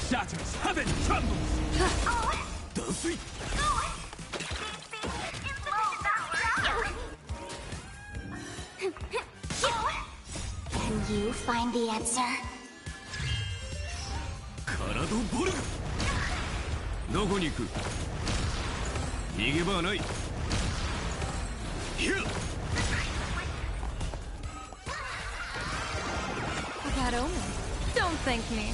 shatters, heaven trembles! Dansui! Can you find the answer? 体ボルグどこに行く逃げ場はないヒュッ That omen. Don't thank me.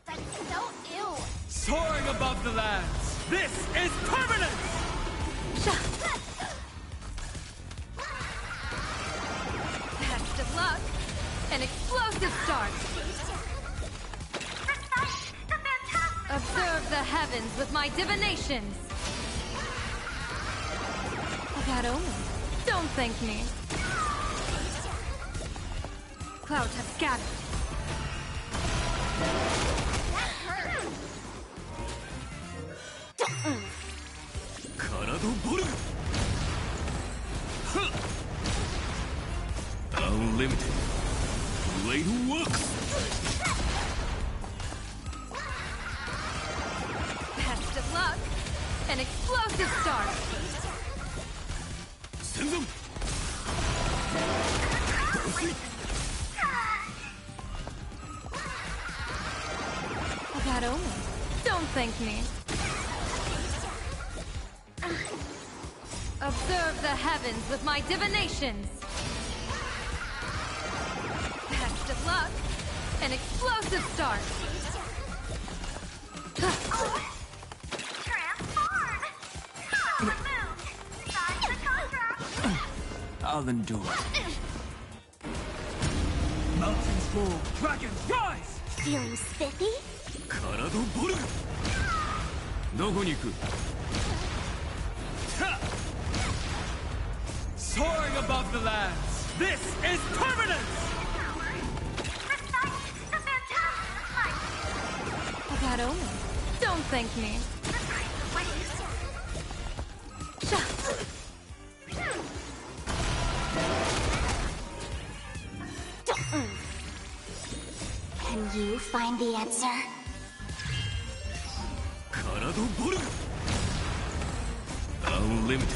That's so ill. Soaring above the lands, this is permanence! Best of luck. An explosive start. Observe the heavens with my divinations. That omen. Don't thank me. Clouds have scattered. That hurt. 体ボルグ Unlimited Blade Works Best of luck. An explosive start. Senzon Dansui That omen. Don't thank me. Observe the heavens with my divinations. Best of luck. An explosive start. Transform. Remove. Sign the contract. I'll endure Mountains fall, dragons rise! Feeling spiffy? 体ボルグどこに行く Soaring above the lands, this is permanence! Recite the phantasm light. That omen. Don't thank me. Can you find the answer? 体ボルグ Unlimited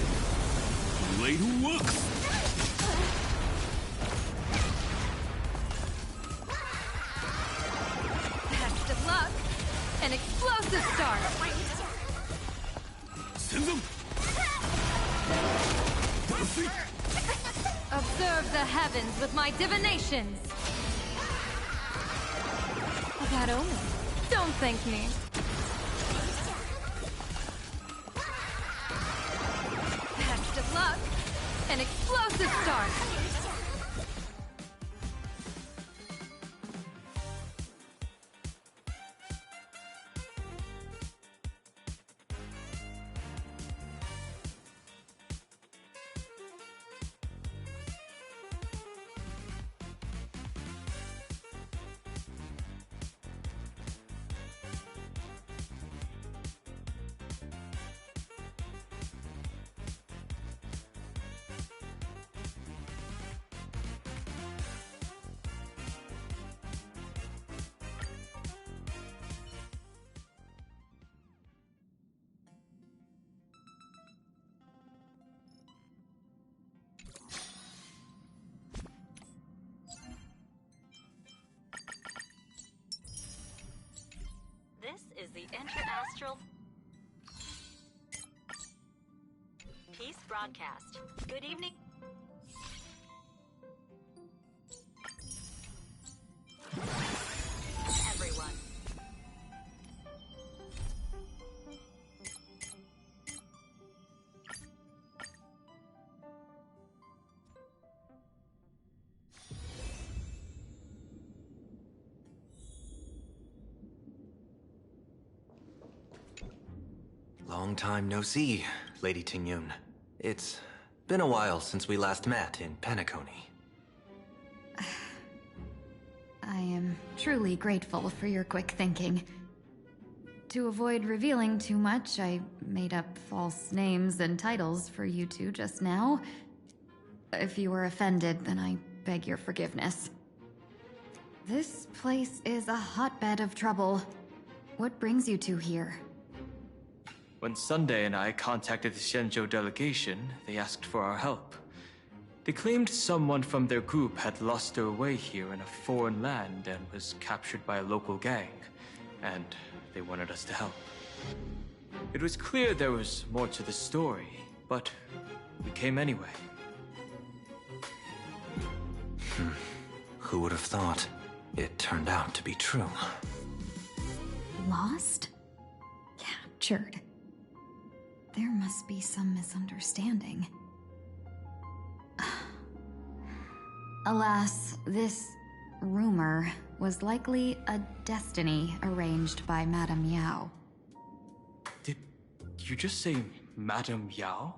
Blade Works Best of luck. An explosive start. Senzon Dansui Observe the heavens with my divinations. That omen. Don't thank me. Best of luck. An explosive start. This is the Interastral Peace broadcast. Good evening. Everyone. Long time no see, Lady Tingyun. It's been a while since we last met in Penacony. I am truly grateful for your quick thinking. To avoid revealing too much, I made up false names and titles for you two just now. If you were offended, then I beg your forgiveness. This place is a hotbed of trouble. What brings you two here? When Sunday and I contacted the Shenzhou delegation, they asked for our help. They claimed someone from their group had lost their way here in a foreign land and was captured by a local gang, and they wanted us to help. It was clear there was more to the story, but we came anyway. Who would have thought? It turned out to be true. Lost? Captured? There must be some misunderstanding. Alas, this rumor was likely a destiny arranged by Madame Yao. Did you just say Madame Yao?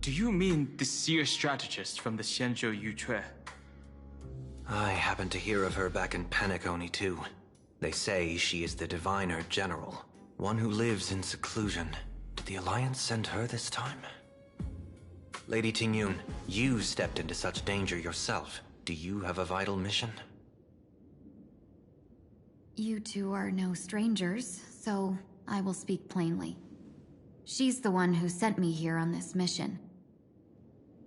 Do you mean the seer strategist from the Shenzhou Yutue? I happened to hear of her back in Penacony too. They say she is the diviner general, one who lives in seclusion. Did the Alliance send her this time? Lady Tingyun, you stepped into such danger yourself. Do you have a vital mission? You two are no strangers, so I will speak plainly. She's the one who sent me here on this mission.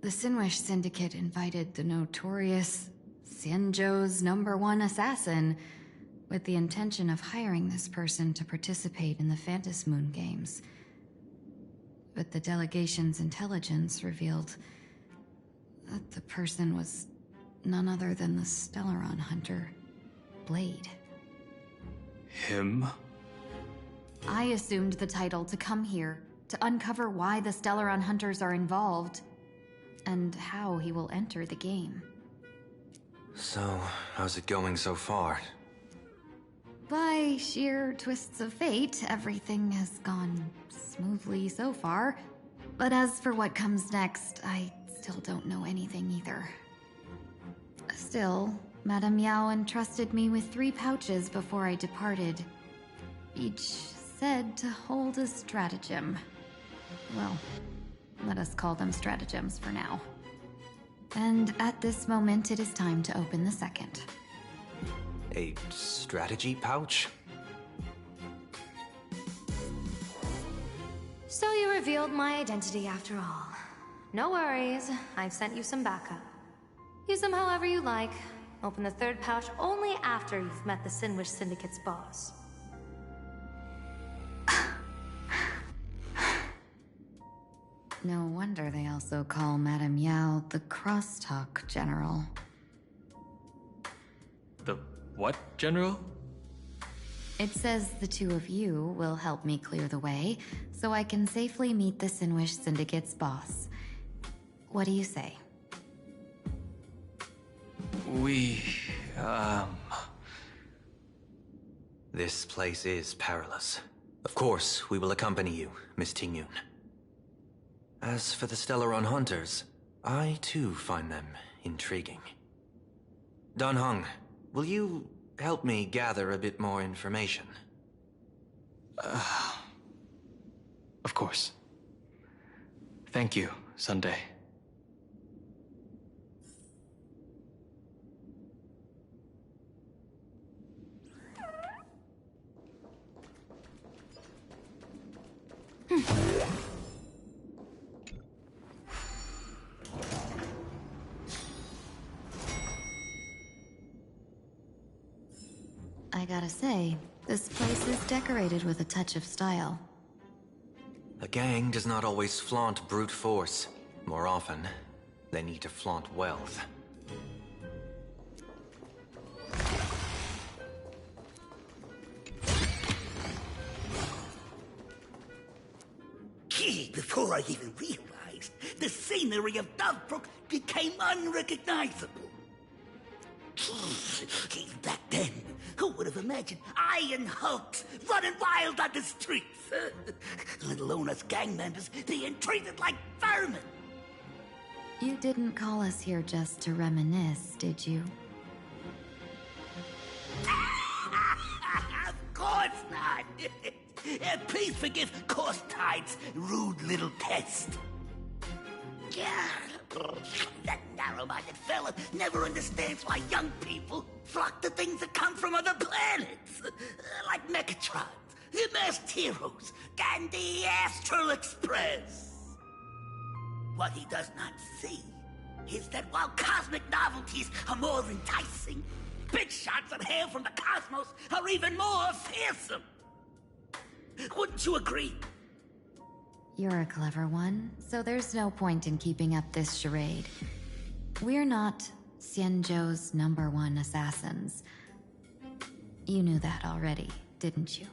The Sinwish Syndicate invited the notorious Xianzhou's #1 assassin with the intention of hiring this person to participate in the Phantom Moon Games. But the delegation's intelligence revealed that the person was none other than the Stellaron hunter, Blade. Him? I assumed the title to come here to uncover why the Stellaron hunters are involved and how he will enter the game. So, how's it going so far? By sheer twists of fate, everything has gone smoothly so far. But as for what comes next, I still don't know anything either. Still, Madame Yao entrusted me with 3 pouches before I departed. Each said to hold a stratagem. Well, let us call them stratagems for now. And at this moment, it is time to open the second. A strategy pouch? So you revealed my identity after all. No worries, I've sent you some backup. Use them however you like. Open the 3rd pouch only after you've met the Sinwish Syndicate's boss. No wonder they also call Madame Yao the Crosstalk General. The what, General? It says the 2 of you will help me clear the way, so I can safely meet the Sinwish Syndicate's boss. What do you say? This place is perilous. Of course, we will accompany you, Miss Tingyun. As for the Stellaron hunters, I too find them intriguing. Dan Heng, will you help me gather a bit more information? Of course. Thank you, Sunday. I gotta say, this place is decorated with a touch of style. A gang does not always flaunt brute force. More often, they need to flaunt wealth. Before I even realized, the scenery of Dovebrook became unrecognizable. Back then, who would have imagined iron hulks running wild on the streets? Let alone us gang members being treated like vermin. You didn't call us here just to reminisce, did you? Of course not. Please forgive Tide's rude little test. That narrow-minded fella never understands why young people flock to things that come from other planets. Like Mechatrons, the masked heroes, and the Astral Express. What he does not see is that while cosmic novelties are more enticing, big shots that hail from the cosmos are even more fearsome. Wouldn't you agree? You're a clever one, so there's no point in keeping up this charade. We're not Xianzhou's #1 assassins. You knew that already, didn't you?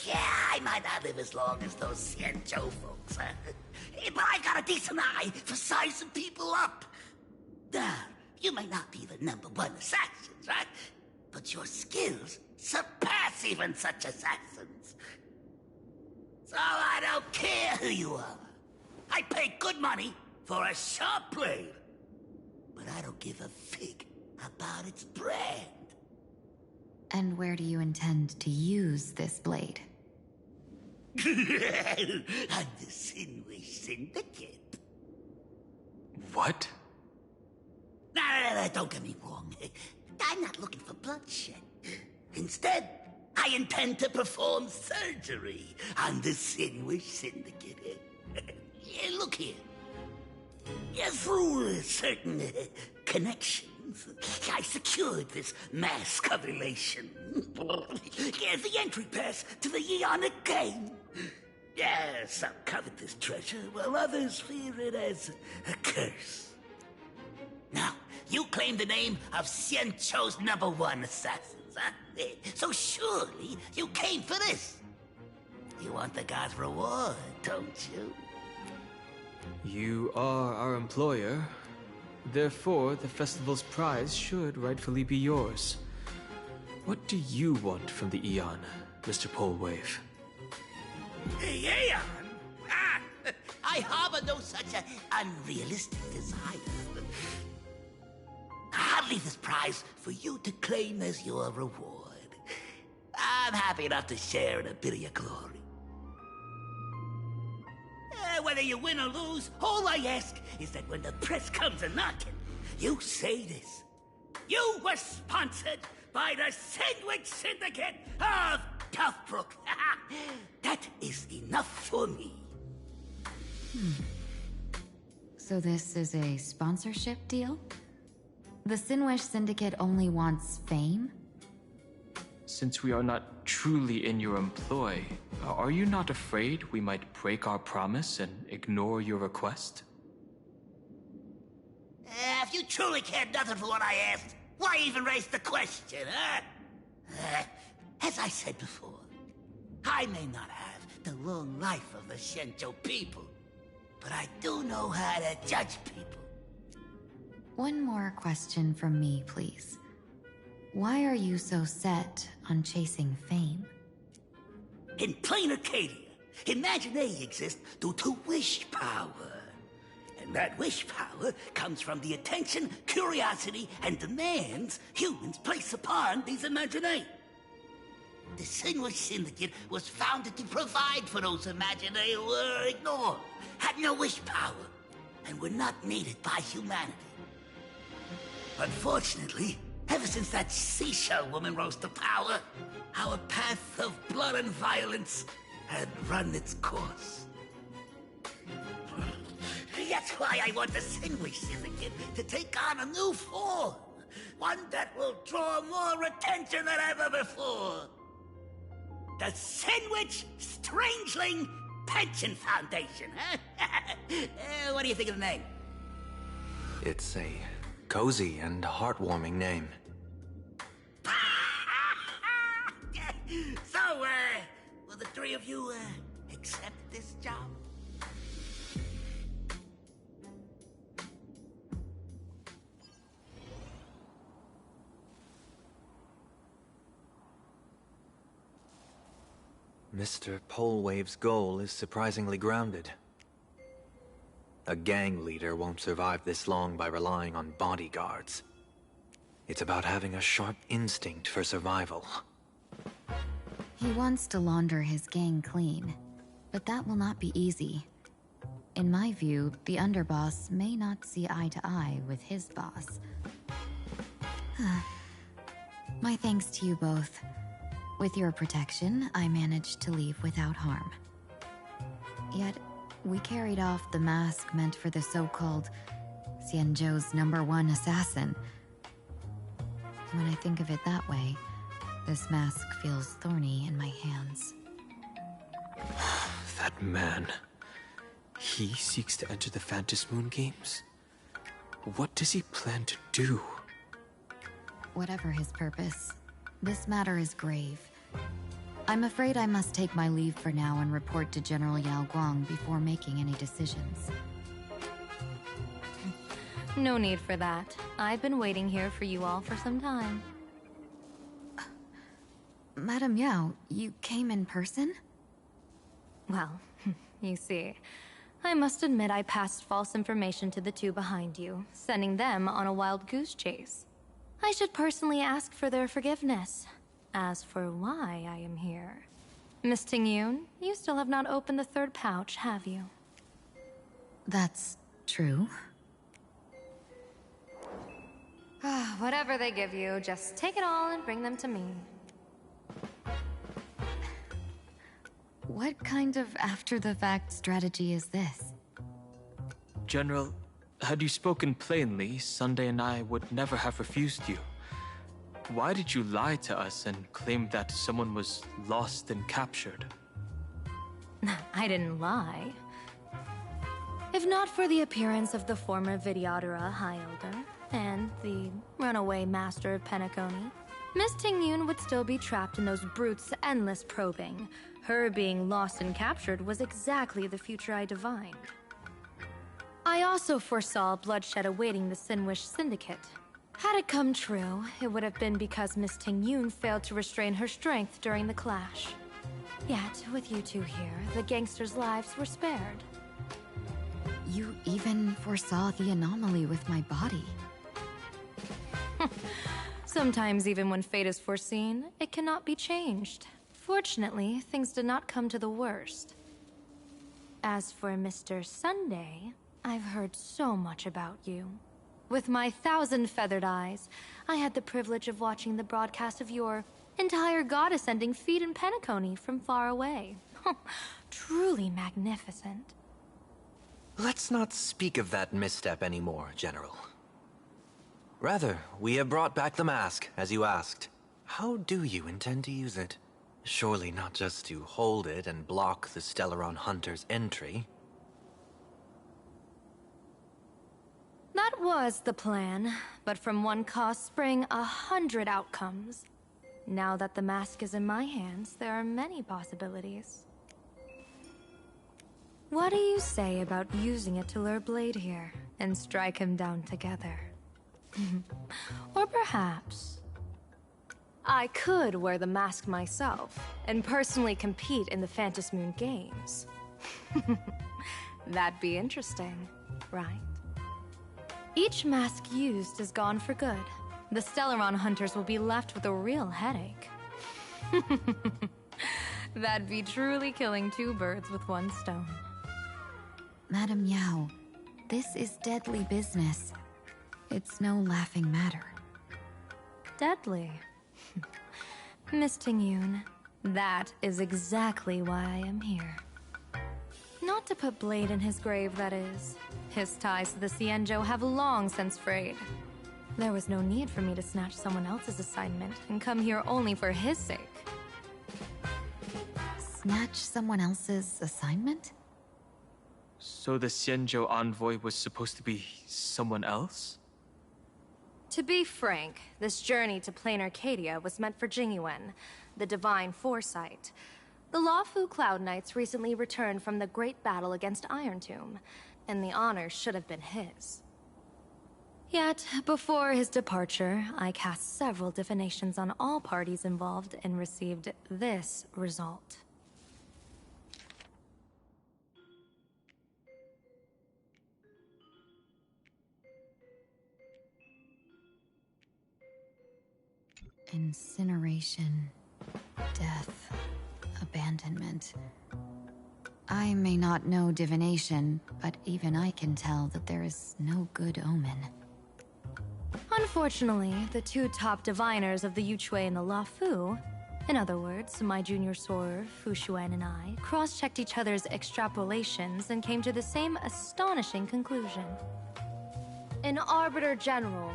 Yeah, I might not live as long as those Xianzhou folks, but I got a decent eye for sizing people up. Now, you may not be the #1 assassins, right? But your skills surpass even such assassins. So I don't care who you are. I pay good money for a sharp blade. But I don't give a fig about its brand. And where do you intend to use this blade? On the Sinwish Syndicate. What? No, don't get me wrong. I'm not looking for bloodshed. Instead, I intend to perform surgery on the Sinwish Syndicate. Look here. Through certain connections, I secured this mask of elation. The entry pass to the Eonic game. Some covet this treasure, while others fear it as a curse. Now, you claim the name of Xianzhou's #1 assassins, huh? So surely you came for this. You want the god's reward, don't you? You are our employer. Therefore, the festival's prize should rightfully be yours. What do you want from the Eon, Mr. Polwave? Aeon? I harbor no such unrealistic desire. I'll leave this prize for you to claim as your reward. I'm happy enough to share in a bit of your glory. Whether you win or lose, all I ask is that when the press comes a-knocking, you say this. You were sponsored by the Sandwich Syndicate of Toughbrook. That is enough for me. So this is a sponsorship deal? The Sinwish Syndicate only wants fame? Since we are not truly in your employ, are you not afraid we might break our promise and ignore your request? If you truly cared nothing for what I asked, why even raise the question, huh? As I said before, I may not have the long life of the Xianzhou people, but I do know how to judge people. One more question from me, please. Why are you so set on chasing fame? In plain Arcadia, Imagination exists due to wish power. And that wish power comes from the attention, curiosity, and demands humans place upon these imaginae. The Sinwish Syndicate was founded to provide for those imaginae who were ignored, had no wish power, and were not needed by humanity. Unfortunately, ever since that seashell woman rose to power, our path of blood and violence had run its course. That's why I want the Sinwish Syndicate to take on a new form. One that will draw more attention than ever before. The Sinwish Strangeling Pension Foundation, huh? What do you think of the name? It's a cozy and heartwarming name. So, will the three of you, accept this job? Mr. Polwave's goal is surprisingly grounded. A gang leader won't survive this long by relying on bodyguards. It's about having a sharp instinct for survival. He wants to launder his gang clean, but that will not be easy. in my view, the underboss may not see eye to eye with his boss. My thanks to you both. With your protection, I managed to leave without harm. Yet, we carried off the mask meant for the so-called Xianzhou's #1 assassin. When I think of it that way, this mask feels thorny in my hands. That man. He seeks to enter the Phantom Moon Games? What does he plan to do? Whatever his purpose, this matter is grave. I'm afraid I must take my leave for now and report to General Yao GUANG before making any decisions. No need for that. I've been waiting here for you all for some time. Madam Yao, you came in person? Well, you see, I must admit I passed false information to the two behind you, sending them on a wild goose chase. I should personally ask for their forgiveness. As for why I am here, Miss Tingyun, you still have not opened the third pouch, have you? That's true. Whatever they give you, just take it all and bring them to me. What kind of after-the-fact strategy is this? General, had you spoken plainly, Sunday and I would never have refused you. Why did you lie to us and claim that someone was lost and captured? I didn't lie. If not for the appearance of the former Vidyadhara High Elder and the runaway master of Penacony, Miss Tingyun would still be trapped in those brutes' endless probing. Her being lost and captured was exactly the future I divined. I also foresaw bloodshed awaiting the Sinwish Syndicate. Had it come true, it would have been because Miss Tingyun failed to restrain her strength during the clash. Yet, with you two here, the gangsters' lives were spared. You even foresaw the anomaly with my body. Sometimes even when fate is foreseen, it cannot be changed. Fortunately, things did not come to the worst. As for Mr. Sunday, I've heard so much about you. With my 1,000 feathered eyes, I had the privilege of watching the broadcast of your entire goddess-ending feat in Penacony from far away. Truly magnificent. Let's not speak of that misstep anymore, General. Rather, we have brought back the mask, as you asked. How do you intend to use it? Surely not just to hold it and block the Stellaron Hunter's entry. That was the plan, but from one cause spring 100 outcomes. Now that the mask is in my hands, there are many possibilities. What do you say about using it to lure Blade here and strike him down together? Or perhaps I could wear the mask myself and personally compete in the Phantom Moon Games. That'd be interesting, right? Each mask used is gone for good. The Stellaron hunters will be left with a real headache. That'd be truly killing two birds with one stone. Madam Yao, this is deadly business. It's no laughing matter. Deadly. Miss Tingyun, that is exactly why I am here. Not to put Blade in his grave, that is. His ties to the Xianzhou have long since frayed. There was no need for me to snatch someone else's assignment and come here only for his sake. Snatch someone else's assignment? So the Xianzhou envoy was supposed to be someone else? To be frank, this journey to Plain Arcadia was meant for Jingyuan, the divine foresight. The Lawfu Cloud Knights recently returned from the great battle against Iron Tomb, and the honor should have been his. Yet, before his departure, I cast several divinations on all parties involved and received this result. Incineration, death, abandonment. I may not know divination, but even I can tell that there is no good omen. Unfortunately, the two top diviners of the Yuchui and the Luofu, in other words, my junior soror, Fu Xuan, and I, cross-checked each other's extrapolations and came to the same astonishing conclusion. An Arbiter General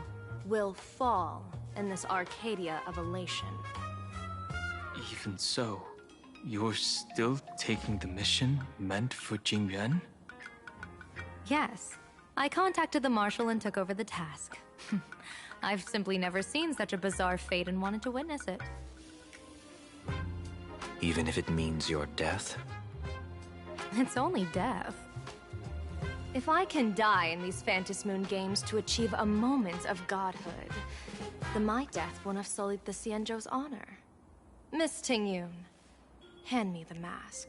will fall in this Arcadia of elation. Even so, you're still taking the mission meant for Jingyuan? Yes. I contacted the Marshal and took over the task. I've simply never seen such a bizarre fate and wanted to witness it. Even if it means your death? It's only death. If I can die in these Phantom Moon games to achieve a moment of godhood, then my death won't have sullied the Xianzhou's honor. Miss Tingyun, hand me the mask.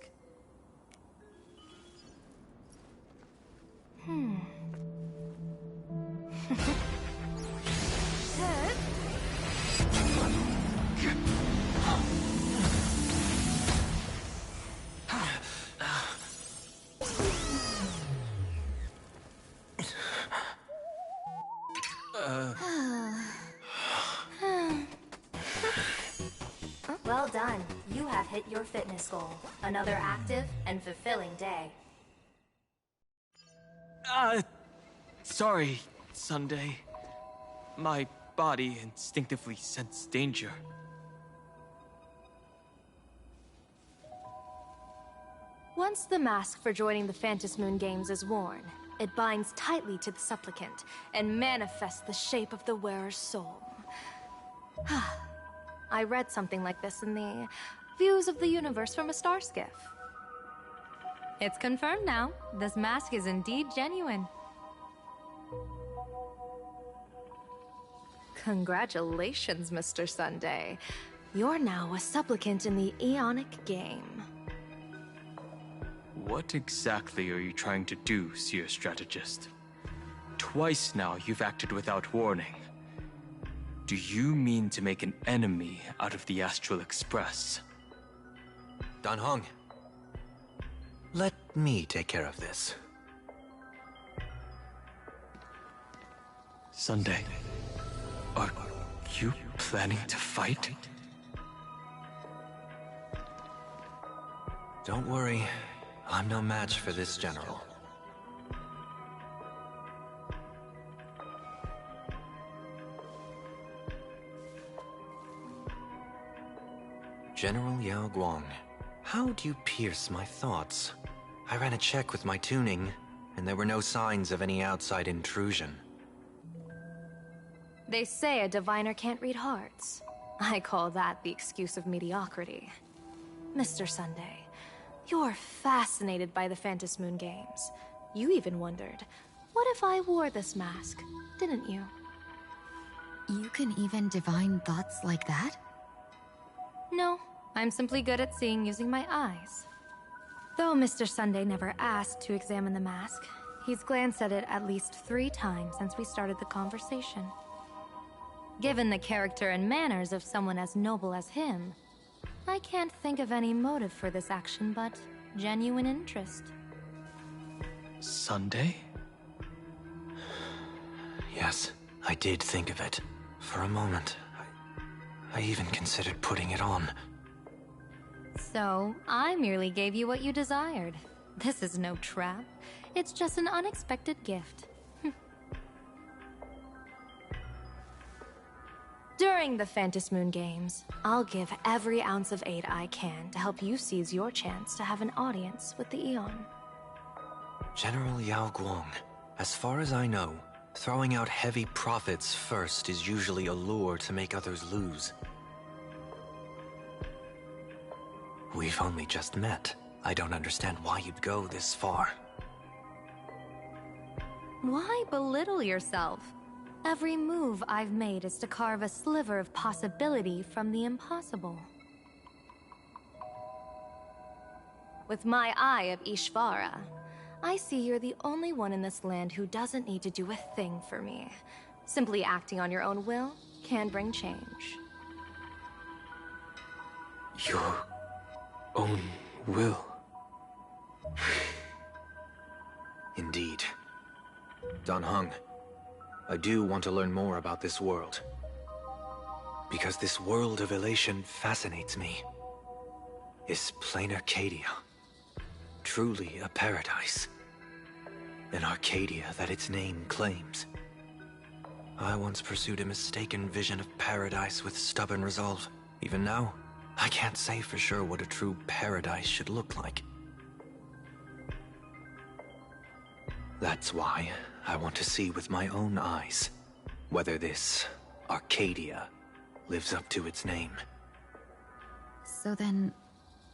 Well done. You have hit your fitness goal. Another active and fulfilling day. Sorry, Sunday. My body instinctively sensed danger. Once the mask for joining the Phantom Moon games is worn, it binds tightly to the supplicant and manifests the shape of the wearer's soul. I read something like this in the Views of the Universe from a Star Skiff. It's confirmed now. This mask is indeed genuine. Congratulations, Mr. Sunday. You're now a supplicant in the Aeonic game. What exactly are you trying to do, Seer Strategist? Twice now you've acted without warning. Do you mean to make an enemy out of the Astral Express? Dan Hong, let me take care of this. Sunday, are you planning to fight? Don't worry, I'm no match for this general. General Yao Guang, how do you pierce my thoughts? I ran a check with my tuning, and there were no signs of any outside intrusion. They say a diviner can't read hearts. I call that the excuse of mediocrity. Mr. Sunday, you're fascinated by the Phantom Moon games. You even wondered, what if I wore this mask, didn't you? You can even divine thoughts like that? No, I'm simply good at seeing using my eyes. Though Mr. Sunday never asked to examine the mask, he's glanced at it at least 3 times since we started the conversation. Given the character and manners of someone as noble as him, I can't think of any motive for this action but genuine interest. Sunday? Yes, I did think of it. For a moment, I even considered putting it on. So, I merely gave you what you desired. This is no trap. It's just an unexpected gift. During the Phantom Moon games, I'll give every ounce of aid I can to help you seize your chance to have an audience with the Aeon. General Yao Guang, as far as I know, throwing out heavy profits first is usually a lure to make others lose. We've only just met. I don't understand why you'd go this far. Why belittle yourself? Every move I've made is to carve a sliver of possibility from the impossible. With my eye of Ishvara, I see you're the only one in this land who doesn't need to do a thing for me. Simply acting on your own will can bring change. Your own will? Indeed. Dan Heng, I do want to learn more about this world. Because this world of elation fascinates me. Is plain Arcadia truly a paradise? An Arcadia that its name claims. I once pursued a mistaken vision of paradise with stubborn resolve. Even now, I can't say for sure what a true paradise should look like. That's why I want to see with my own eyes whether this Arcadia lives up to its name. So then,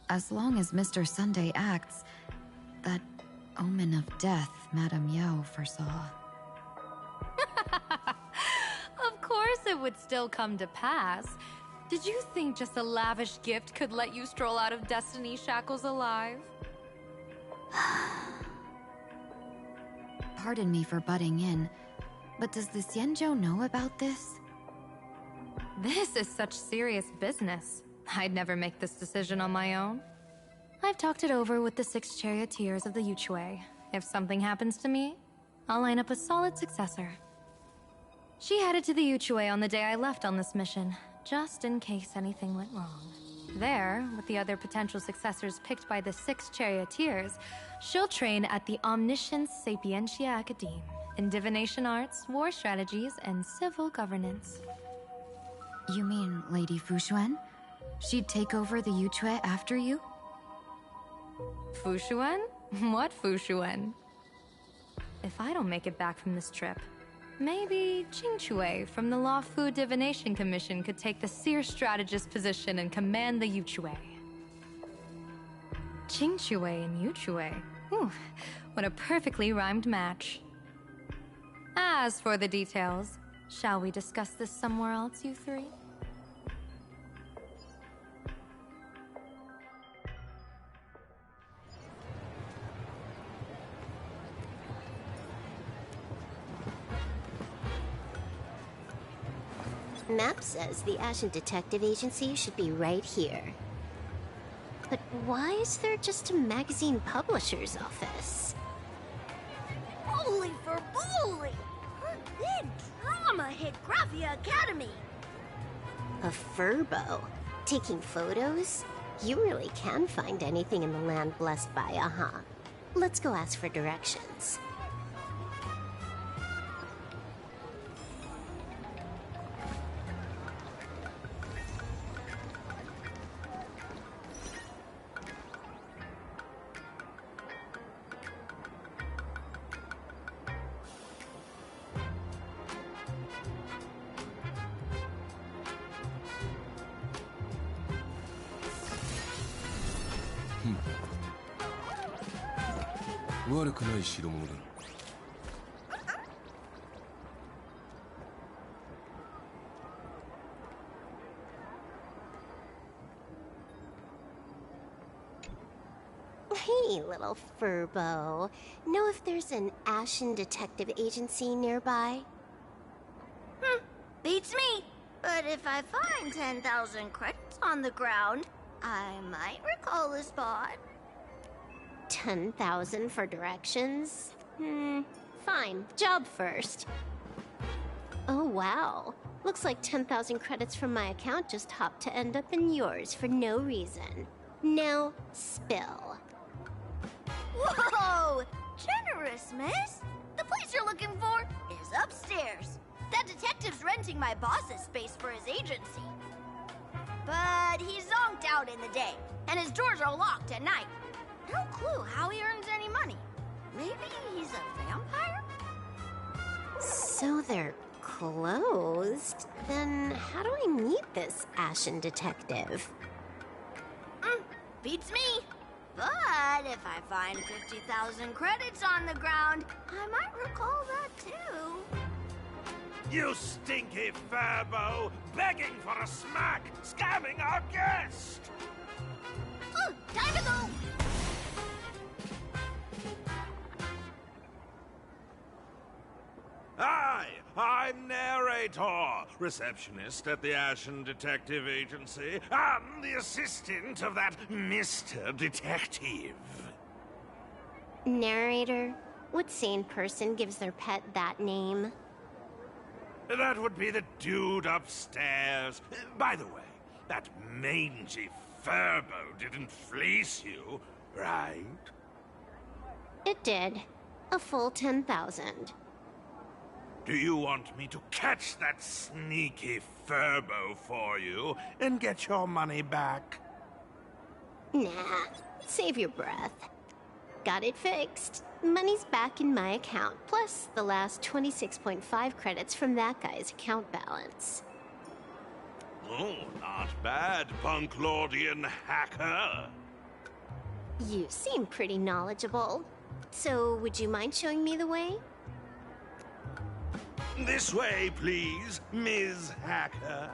as long as Mr. Sunday acts, that omen of death Madame Yao foresaw. Of course it would still come to pass. Did you think just a lavish gift could let you stroll out of Destiny's shackles alive? Pardon me for butting in, but does the Xianzhou know about this? This is such serious business. I'd never make this decision on my own. I've talked it over with the 6 charioteers of the Yuchue. If something happens to me, I'll line up a solid successor. She headed to the Yuchue on the day I left on this mission, just in case anything went wrong. There, with the other potential successors picked by the 6 charioteers, she'll train at the Omniscience Sapientia Academe in divination arts, war strategies, and civil governance. You mean Lady Fushuan? She'd take over the Yuchue after you? Fushuan? What Fushuan? If I don't make it back from this trip, maybe Qingchue from the Law Fu Divination Commission could take the seer strategist position and command the Yuchue. Qingchue and Yuchue. Ooh, what a perfectly rhymed match. As for the details, shall we discuss this somewhere else, you three? Map says the Ashen Detective Agency should be right here. But why is there just a magazine publisher's office? Holy for bowling! Her big drama hit Graphia Academy! A furbo? Taking photos? You really can find anything in the land blessed by, huh? Let's go ask for directions. Hey, little furbo. Know if there's an Ashen Detective Agency nearby? Beats me! But if I find 10,000 credits on the ground, I might recall a spot. 10,000 for directions? Fine. Job first. Oh, wow. Looks like 10,000 credits from my account just hopped to end up in yours for no reason. Now, spill. Whoa! Generous, miss! The place you're looking for is upstairs. That detective's renting my boss's space for his agency. But he's zonked out in the day, and his doors are locked at night. No clue how he earns any money. Maybe he's a vampire? So they're closed? Then how do I meet this Ashen Detective? Beats me. But if I find 50,000 credits on the ground, I might recall that too. You stinky furbo! Begging for a smack! Scamming our guest! Oh, time to go! Hi, I'm Narrator, receptionist at the Ashen Detective Agency. I'm the assistant of that Mr. Detective. Narrator, What sane person gives their pet that name? That would be the dude upstairs. By the way, that mangy Furbo didn't fleece you, right? It did. A full 10,000. Do you want me to catch that sneaky Furbo for you and get your money back? Nah, save your breath. Got it fixed. Money's back in my account, plus the last 26.5 credits from that guy's account balance. Oh, not bad, Punklordian hacker. You seem pretty knowledgeable. So, would you mind showing me the way? This way, please, Ms. Hacker.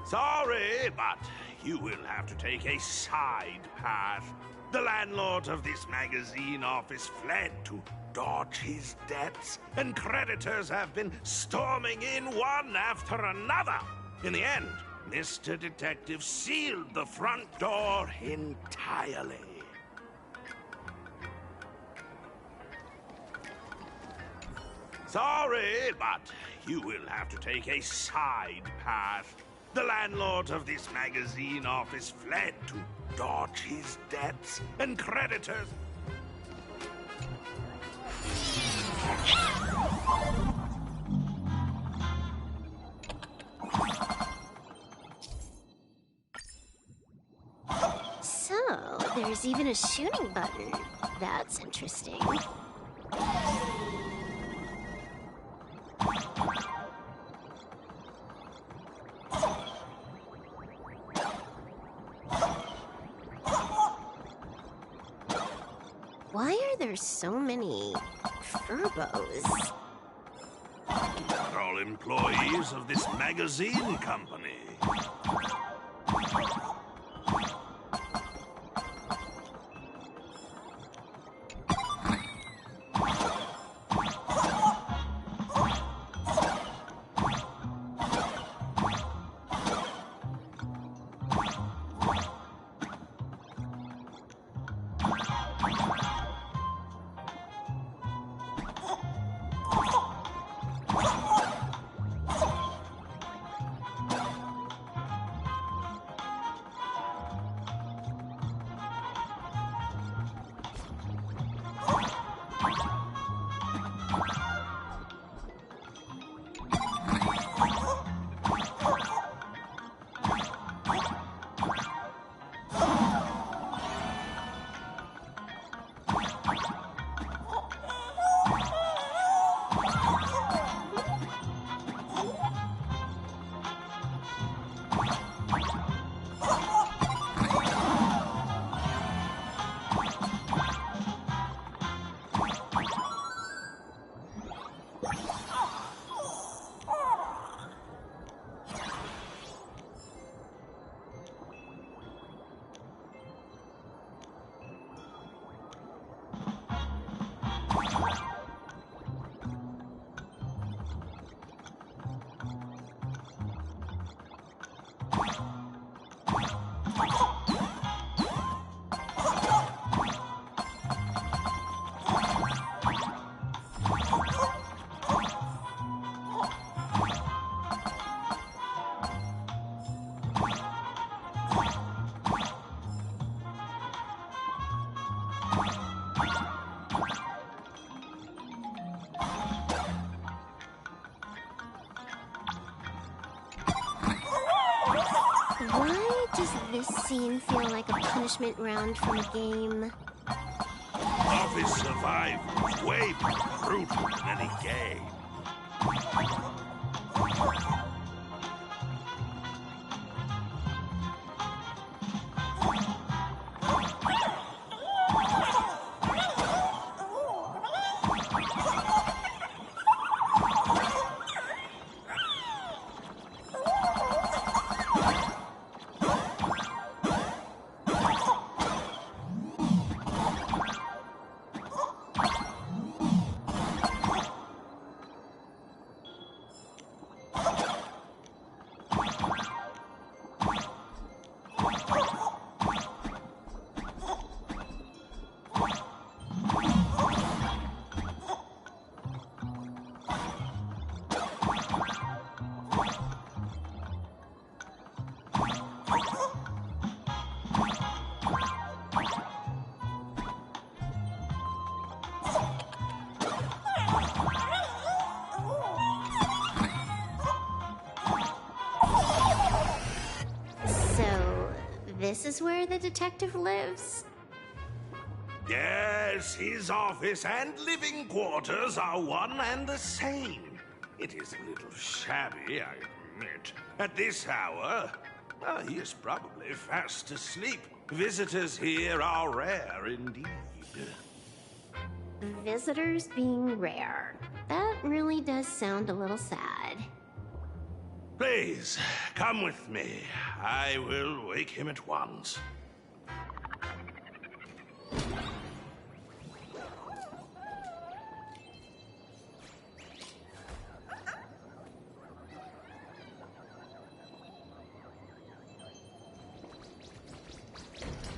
Sorry, but you will have to take a side path. The landlord of this magazine office fled to dodge his debts, and creditors have been storming in one after another. In the end, Mr. Detective sealed the front door entirely. Sorry, but you will have to take a side path. The landlord of this magazine office fled to dodge his debts, and creditors... So, there's even a shooting button. That's interesting. Why are there so many Furbos? They're all employees of this magazine company. Why does this scene feel like a punishment round from a game? Office survival's way more brutal than any game. this is where the detective lives? Yes, his office and living quarters are one and the same. It is a little shabby, I admit. At this hour, he is probably fast asleep. Visitors here are rare indeed. Visitors being rare. That really does sound a little sad. Please, come with me. I will wake him at once.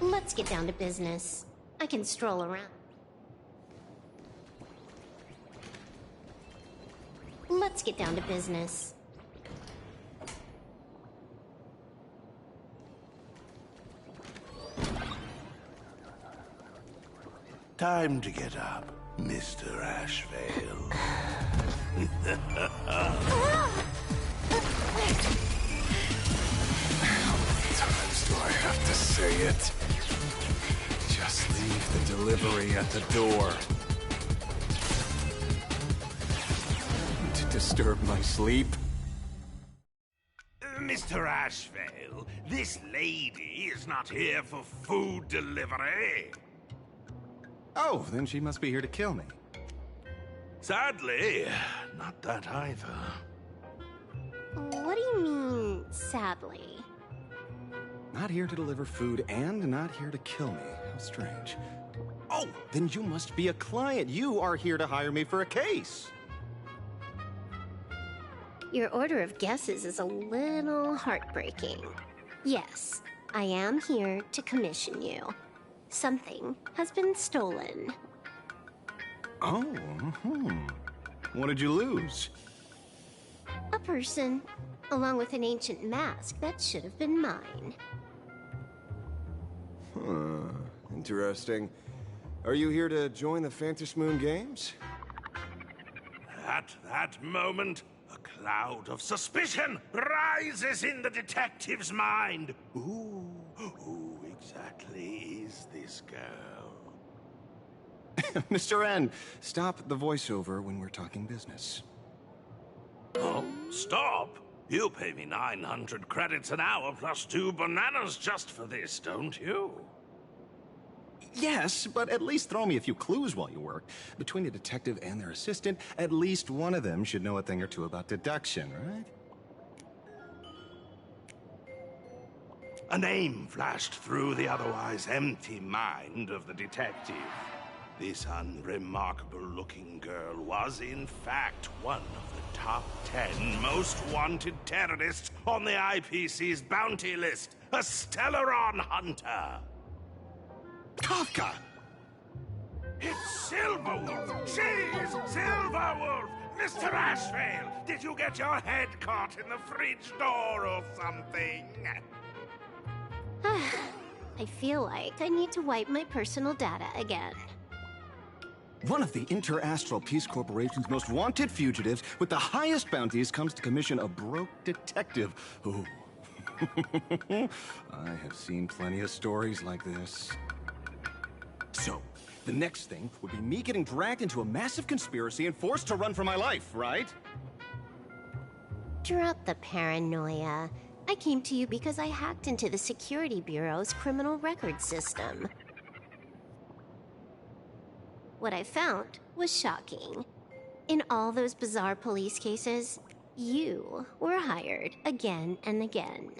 Let's get down to business. I can stroll around. Let's get down to business. Time to get up, Mr. Ashvale. How many times do I have to say it? Just leave the delivery at the door. To disturb my sleep? Mr. Ashvale, this lady is not here for food delivery. Oh, then she must be here to kill me. Sadly, not that either. What do you mean, sadly? Not here to deliver food and not here to kill me. How strange. Oh, then you must be a client. You are here to hire me for a case. Your order of guesses is a little heartbreaking. Yes, I am here to commission you. Something has been stolen. Oh, What did you lose? A person, along with an ancient mask that should have been mine. Interesting. Are you here to join the Moon Games? At that moment, a cloud of suspicion rises in the detective's mind. Who exactly is this girl? Mr. N, stop the voiceover when we're talking business. Oh, stop! You pay me 900 credits an hour plus 2 bananas just for this, don't you? Yes, but at least throw me a few clues while you work. Between the detective and their assistant, at least one of them should know a thing or two about deduction, right? A name flashed through the otherwise empty mind of the detective. This unremarkable-looking girl was, in fact, one of the top 10 most wanted terrorists on the IPC's bounty list, a Stellaron hunter. Kafka! It's Silverwolf! She's Silverwolf! Mr. Ashvale, did you get your head caught in the fridge door or something? I feel like I need to wipe my personal data again. One of the Interastral Peace Corporation's most wanted fugitives with the highest bounties comes to commission a broke detective who... I have seen plenty of stories like this. So, the next thing would be me getting dragged into a massive conspiracy and forced to run for my life, right? Drop the paranoia. I came to you because I hacked into the Security Bureau's criminal record system. What I found was shocking. In all those bizarre police cases, you were hired again and again.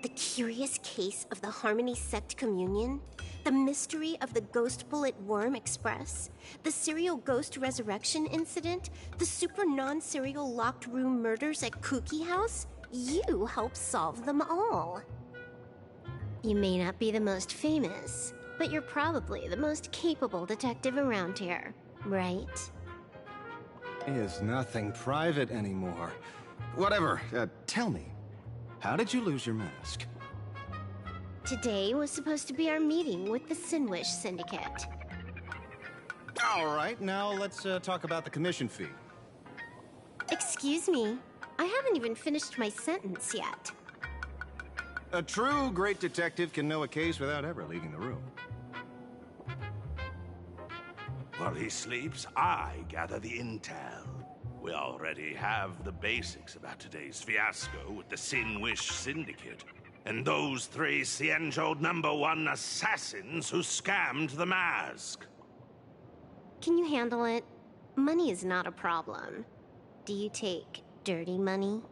The curious case of the Harmony Sect Communion, the mystery of the Ghost Bullet Worm Express, the serial ghost resurrection incident, the super non-serial locked room murders at Kooky House, you helped solve them all. You may not be the most famous, but you're probably the most capable detective around here, right? Is nothing private anymore. Whatever, tell me, how did you lose your mask? Today was supposed to be our meeting with the Sinwish Syndicate. All right, now let's talk about the commission fee. Excuse me, I haven't even finished my sentence yet. A true great detective can know a case without ever leaving the room. While he sleeps, I gather the intel. We already have the basics about today's fiasco with the Sinwish Syndicate, and those three Xianzhou #1 assassins who scammed the mask. Can you handle it? Money is not a problem. Do you take dirty money?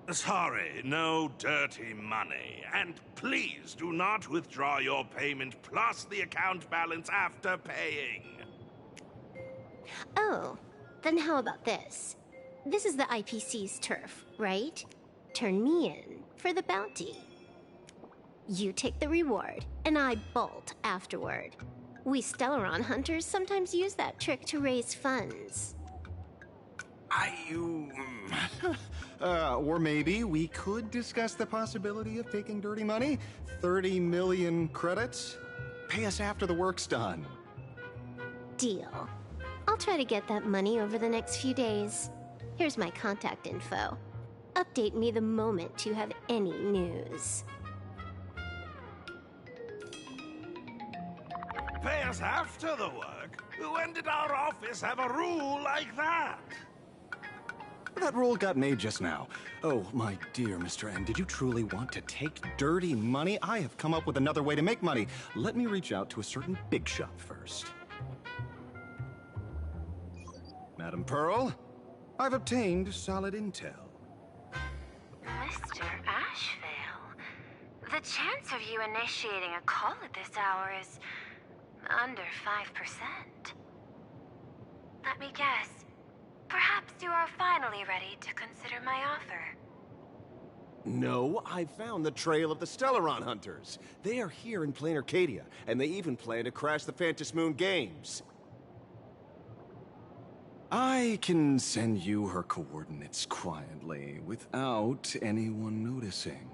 Sorry, no dirty money. And please do not withdraw your payment plus the account balance after paying. Oh, then how about this? This is the IPC's turf, right? Turn me in for the bounty. You take the reward, and I bolt afterward. We Stellaron hunters sometimes use that trick to raise funds. Or maybe we could discuss the possibility of taking dirty money? 30 million credits? Pay us after the work's done. Deal. I'll try to get that money over the next few days. Here's my contact info. Update me the moment you have any news. Pay us after the work? When did our office have a rule like that? That rule got made just now. Oh, my dear Mr. N, did you truly want to take dirty money? I have come up with another way to make money. Let me reach out to a certain big shot first. Madam Pearl, I've obtained solid intel. Mr. Ashvale, the chance of you initiating a call at this hour is under 5%. Let me guess. Perhaps you are finally ready to consider my offer. No, I found the trail of the Stellaron hunters. They are here in Plain Arcadia, and they even plan to crash the Phantasmoon Games. I can send you her coordinates quietly, without anyone noticing.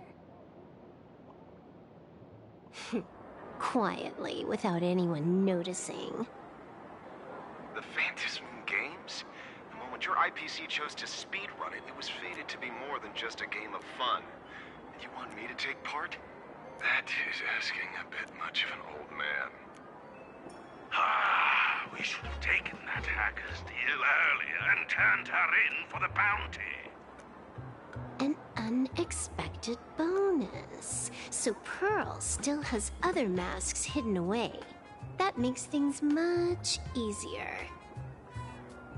Quietly, without anyone noticing. The Phantasmoon Games? The moment your IPC chose to speedrun it, it was fated to be more than just a game of fun. You want me to take part? That is asking a bit much of an old man. We should have taken that hacker's deal earlier and turned her in for the bounty. An unexpected bonus. So Pearl still has other masks hidden away. That makes things much easier.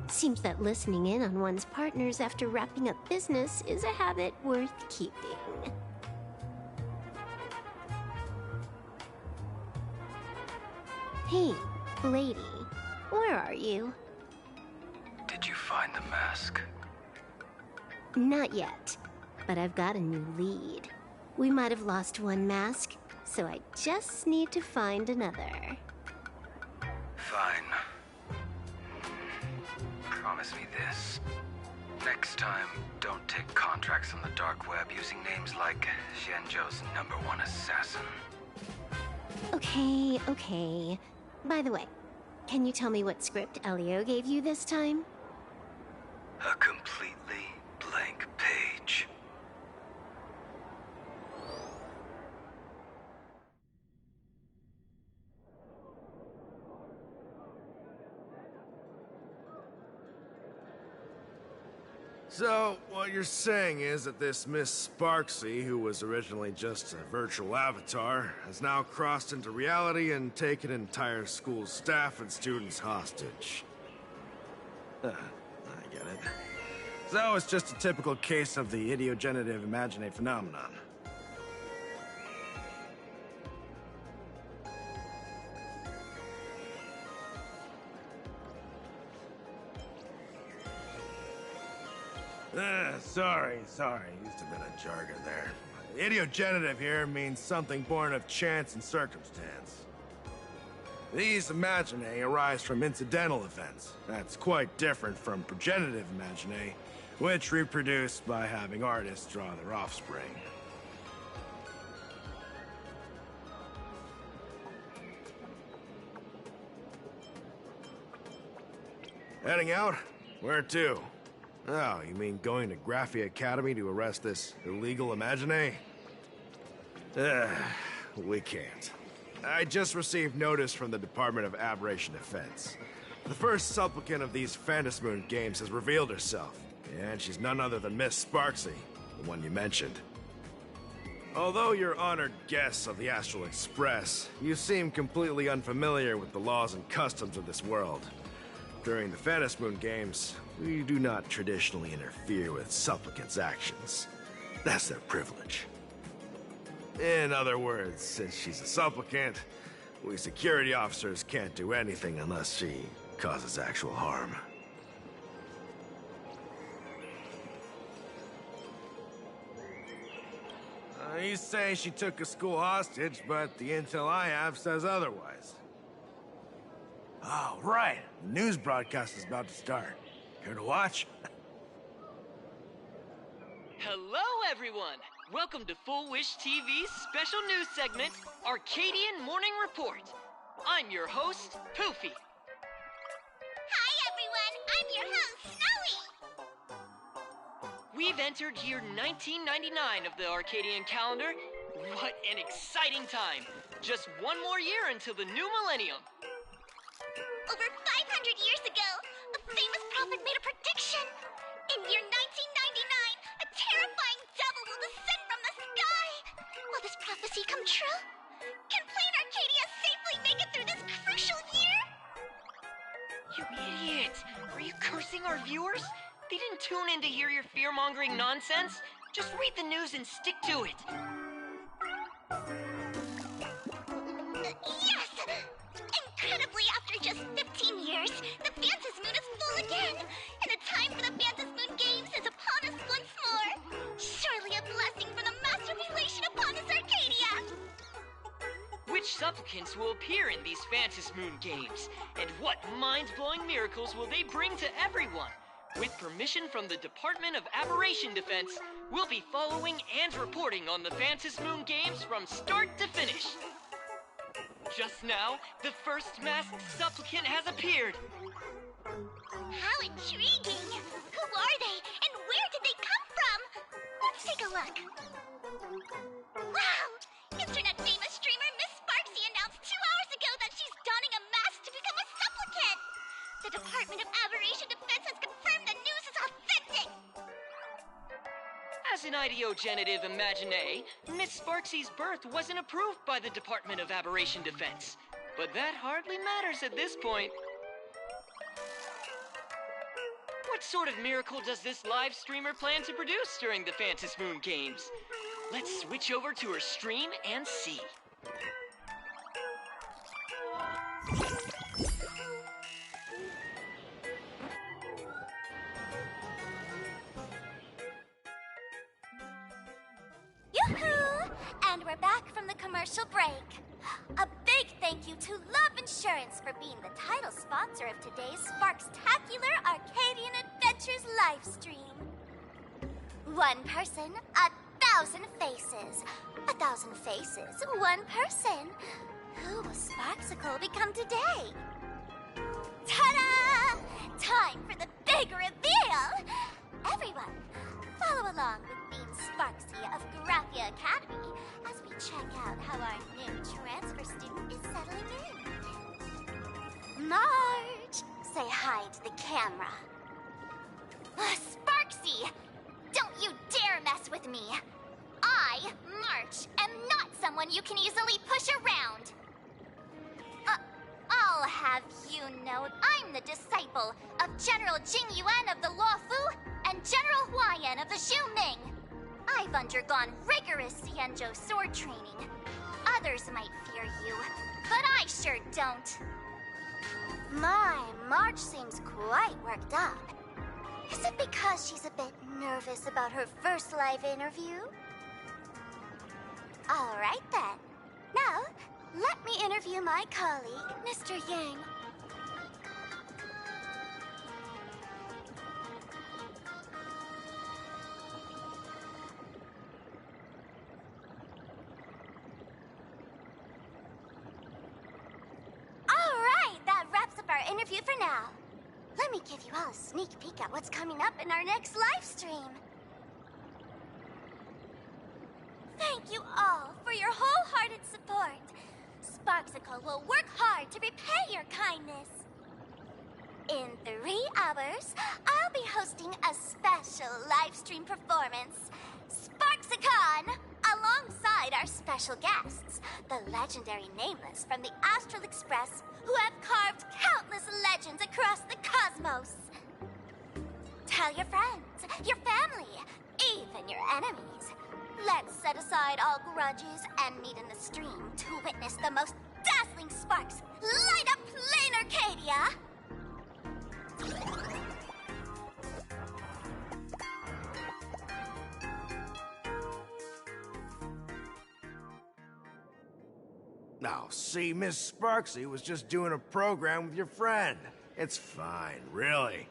Seems that listening in on one's partners after wrapping up business is a habit worth keeping. Hey, lady, where are you? Did you find the mask? Not yet, but I've got a new lead. We might have lost one mask, so I just need to find another. Fine. Promise me this. Next time, don't take contracts on the dark web using names like Xianzhou's #1 assassin. Okay. By the way, can you tell me what script Elio gave you this time? A completely blank page. So, what you're saying is that this Miss Sparksy, who was originally just a virtual avatar, has now crossed into reality and taken entire school staff and students hostage. I get it. So, it's just a typical case of the idiogenerative imagine phenomenon. Sorry. Used a bit of jargon there. Idiogenerative here means something born of chance and circumstance. These imaginae arise from incidental events. That's quite different from progenitive imaginae, which reproduce by having artists draw their offspring. Heading out? Where to? Oh, you mean going to Graphia Academy to arrest this illegal imaginae? We can't. I just received notice from the Department of Aberration Defense. The first supplicant of these Phantasmoon games has revealed herself, and she's none other than Miss Sparksy, the one you mentioned. Although you're honored guests of the Astral Express, you seem completely unfamiliar with the laws and customs of this world. During the Phantasmoon games, we do not traditionally interfere with supplicants' actions. That's their privilege. In other words, since she's a supplicant, we security officers can't do anything unless she causes actual harm. You say she took a school hostage, but the intel I have says otherwise. Oh, right. The news broadcast is about to start. Care to watch? Hello, everyone! Welcome to Full Wish TV's special news segment, Arcadian Morning Report. I'm your host, Poofy. Hi, everyone! I'm your host, Snowy! We've entered year 1999 of the Arcadian calendar. What an exciting time! Just one more year until the new millennium. Over 500 years ago, a famous prophet made a prediction. In year 1999, a terrifying devil will descend from the sky. Will this prophecy come true? Can Plain Arcadia safely make it through this crucial year? You idiot! Are you cursing our viewers? They didn't tune in to hear your fear-mongering nonsense. Just read the news and stick to it. Yes! Incredibly, after just 15 years, the Phantasmoon is full again, and the time for the Phantasmoon Games is upon us once more. Surely a blessing from the master relation upon us, Arcadia! Which supplicants will appear in these Phantasmoon games? And what mind-blowing miracles will they bring to everyone? With permission from the Department of Aberration Defense, we'll be following and reporting on the Phantasmoon games from start to finish. Just now, the first masked supplicant has appeared. How intriguing! Who are they, and where did they come from? Let's take a look. Wow! Internet famous streamer Miss Sparksy announced 2 hours ago that she's donning a mask to become a supplicant. The Department of Aberration Defense has confirmed the news is authentic. As an ideogenitive imagine, Miss Sparksy's birth wasn't approved by the Department of Aberration Defense. But that hardly matters at this point. What sort of miracle does this live streamer plan to produce during the Phantasmoon games? Let's switch over to her stream and see. Yoo-hoo! And we're back from the commercial break. A big thank you to Love Insurance for being the title sponsor of today's Sparkstacular Arcadian Adventures livestream. One person, 1,000 faces. 1,000 faces, one person. Who will Sparksicle become today? Ta-da! Time for the big reveal! Everyone, follow along with Bean Sparksy of Graphia Academy as we check out how our new transfer student is settling in. Marge, say hi to the camera. Sparksy, don't you dare mess with me. I, March, am not someone you can easily push around. I'll have you know I'm the disciple of General Jing Yuan of the Luofu and General Huayan of the Xu Ming. I've undergone rigorous Xianzhou sword training. Others might fear you, but I sure don't. My, March seems quite worked up. Is it because she's a bit nervous about her first live interview? All right then. Now, let me interview my colleague, Mr. Yang. All right, that wraps up our interview for now. Let me give you all a sneak peek at what's coming up in our next live stream. thank you all for your wholehearted support. Sparksicle will work hard to repay your kindness. In 3 hours, I'll be hosting a special live stream performance, Sparksicon, alongside our special guests, the legendary Nameless from the Astral Express, who have carved countless legends across the cosmos. Tell your friends, your family, even your enemies. Let's set aside all grudges and meet in the stream to witness the most dazzling sparks light up Plain Arcadia. Now, see, Miss Sparksy was just doing a program with your friend. It's fine, really.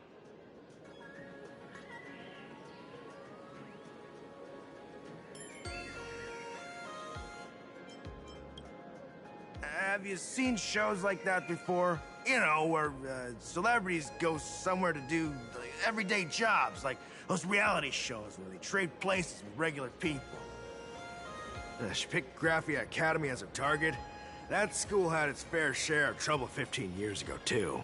Have you seen shows like that before? You know, where celebrities go somewhere to do everyday jobs, like those reality shows where they trade places with regular people. She picked Graphia Academy as a target. That school had its fair share of trouble 15 years ago, too.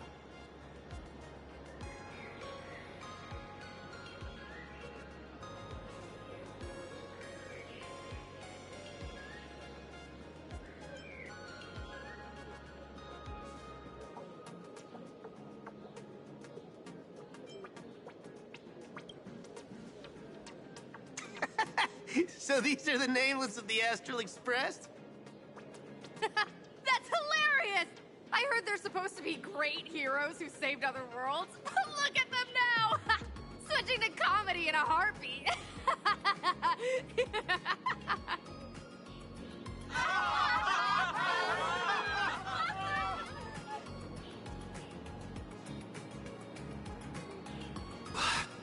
So these are the nameless of the Astral Express? That's hilarious! I heard they're supposed to be great heroes who saved other worlds. Look at them now! Switching to comedy in a heartbeat.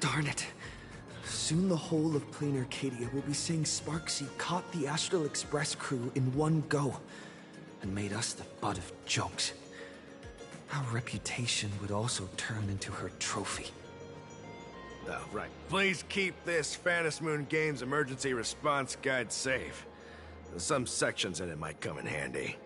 Darn it. Soon the whole of Plain Arcadia will be saying Sparksy caught the Astral Express crew in one go and made us the butt of jokes. Our reputation would also turn into her trophy. Oh, right. Please keep this Phantom Moon GAMEZ emergency response guide safe. Some sections in it might come in handy.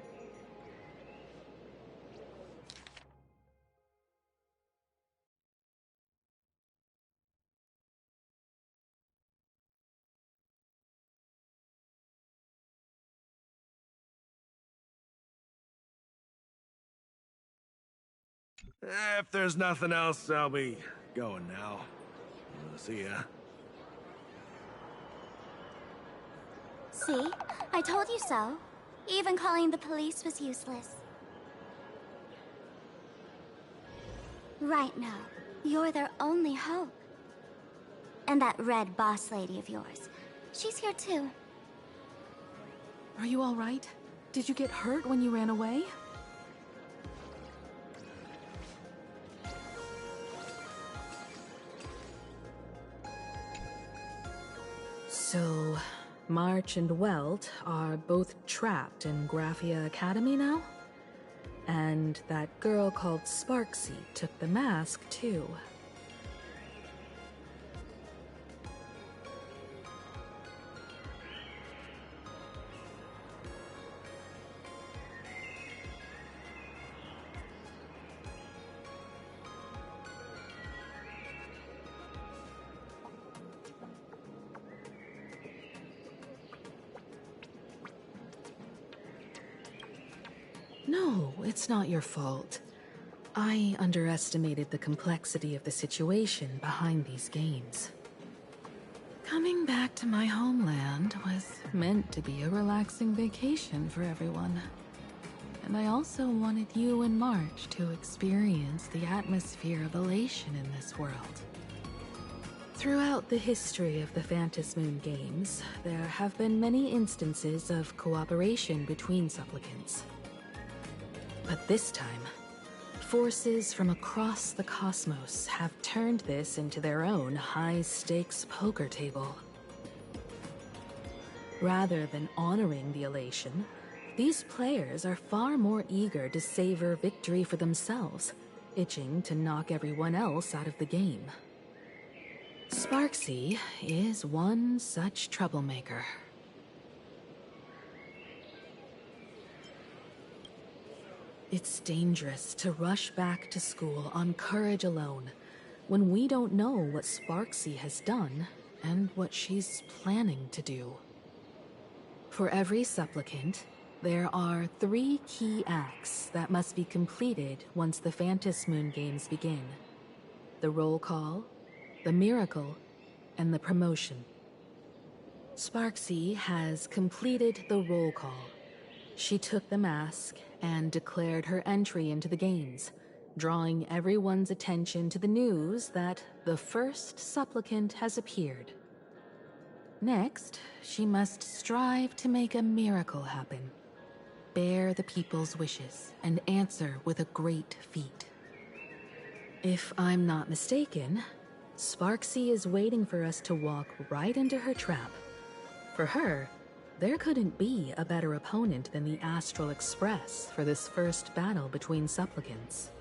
If there's nothing else, I'll be going now. See ya. See? I told you so. Even calling the police was useless. Right now, you're their only hope. And that red boss lady of yours, she's here too. Are you all right? Did you get hurt when you ran away? So, March and Welt are both trapped in Graphia Academy now? And that girl called Sparksy took the mask, too. No, it's not your fault. I underestimated the complexity of the situation behind these games. Coming back to my homeland was meant to be a relaxing vacation for everyone. And I also wanted you and March to experience the atmosphere of elation in this world. Throughout the history of the Phantom Moon games, there have been many instances of cooperation between supplicants. But this time, forces from across the cosmos have turned this into their own high-stakes poker table. Rather than honoring the elation, these players are far more eager to savor victory for themselves, itching to knock everyone else out of the game. Sparksy is one such troublemaker. It's dangerous to rush back to school on courage alone when we don't know what Sparksy has done and what she's planning to do. For every supplicant, there are 3 key acts that must be completed once the Phantom Moon Games begin. The roll call, the miracle, and the promotion. Sparksy has completed the roll call. She took the mask and declared her entry into the games, drawing everyone's attention to the news that the first supplicant has appeared. Next, she must strive to make a miracle happen, bear the people's wishes, and answer with a great feat. If I'm not mistaken, Sparksy is waiting for us to walk right into her trap. For her, there couldn't be a better opponent than the Astral Express for this first battle between supplicants.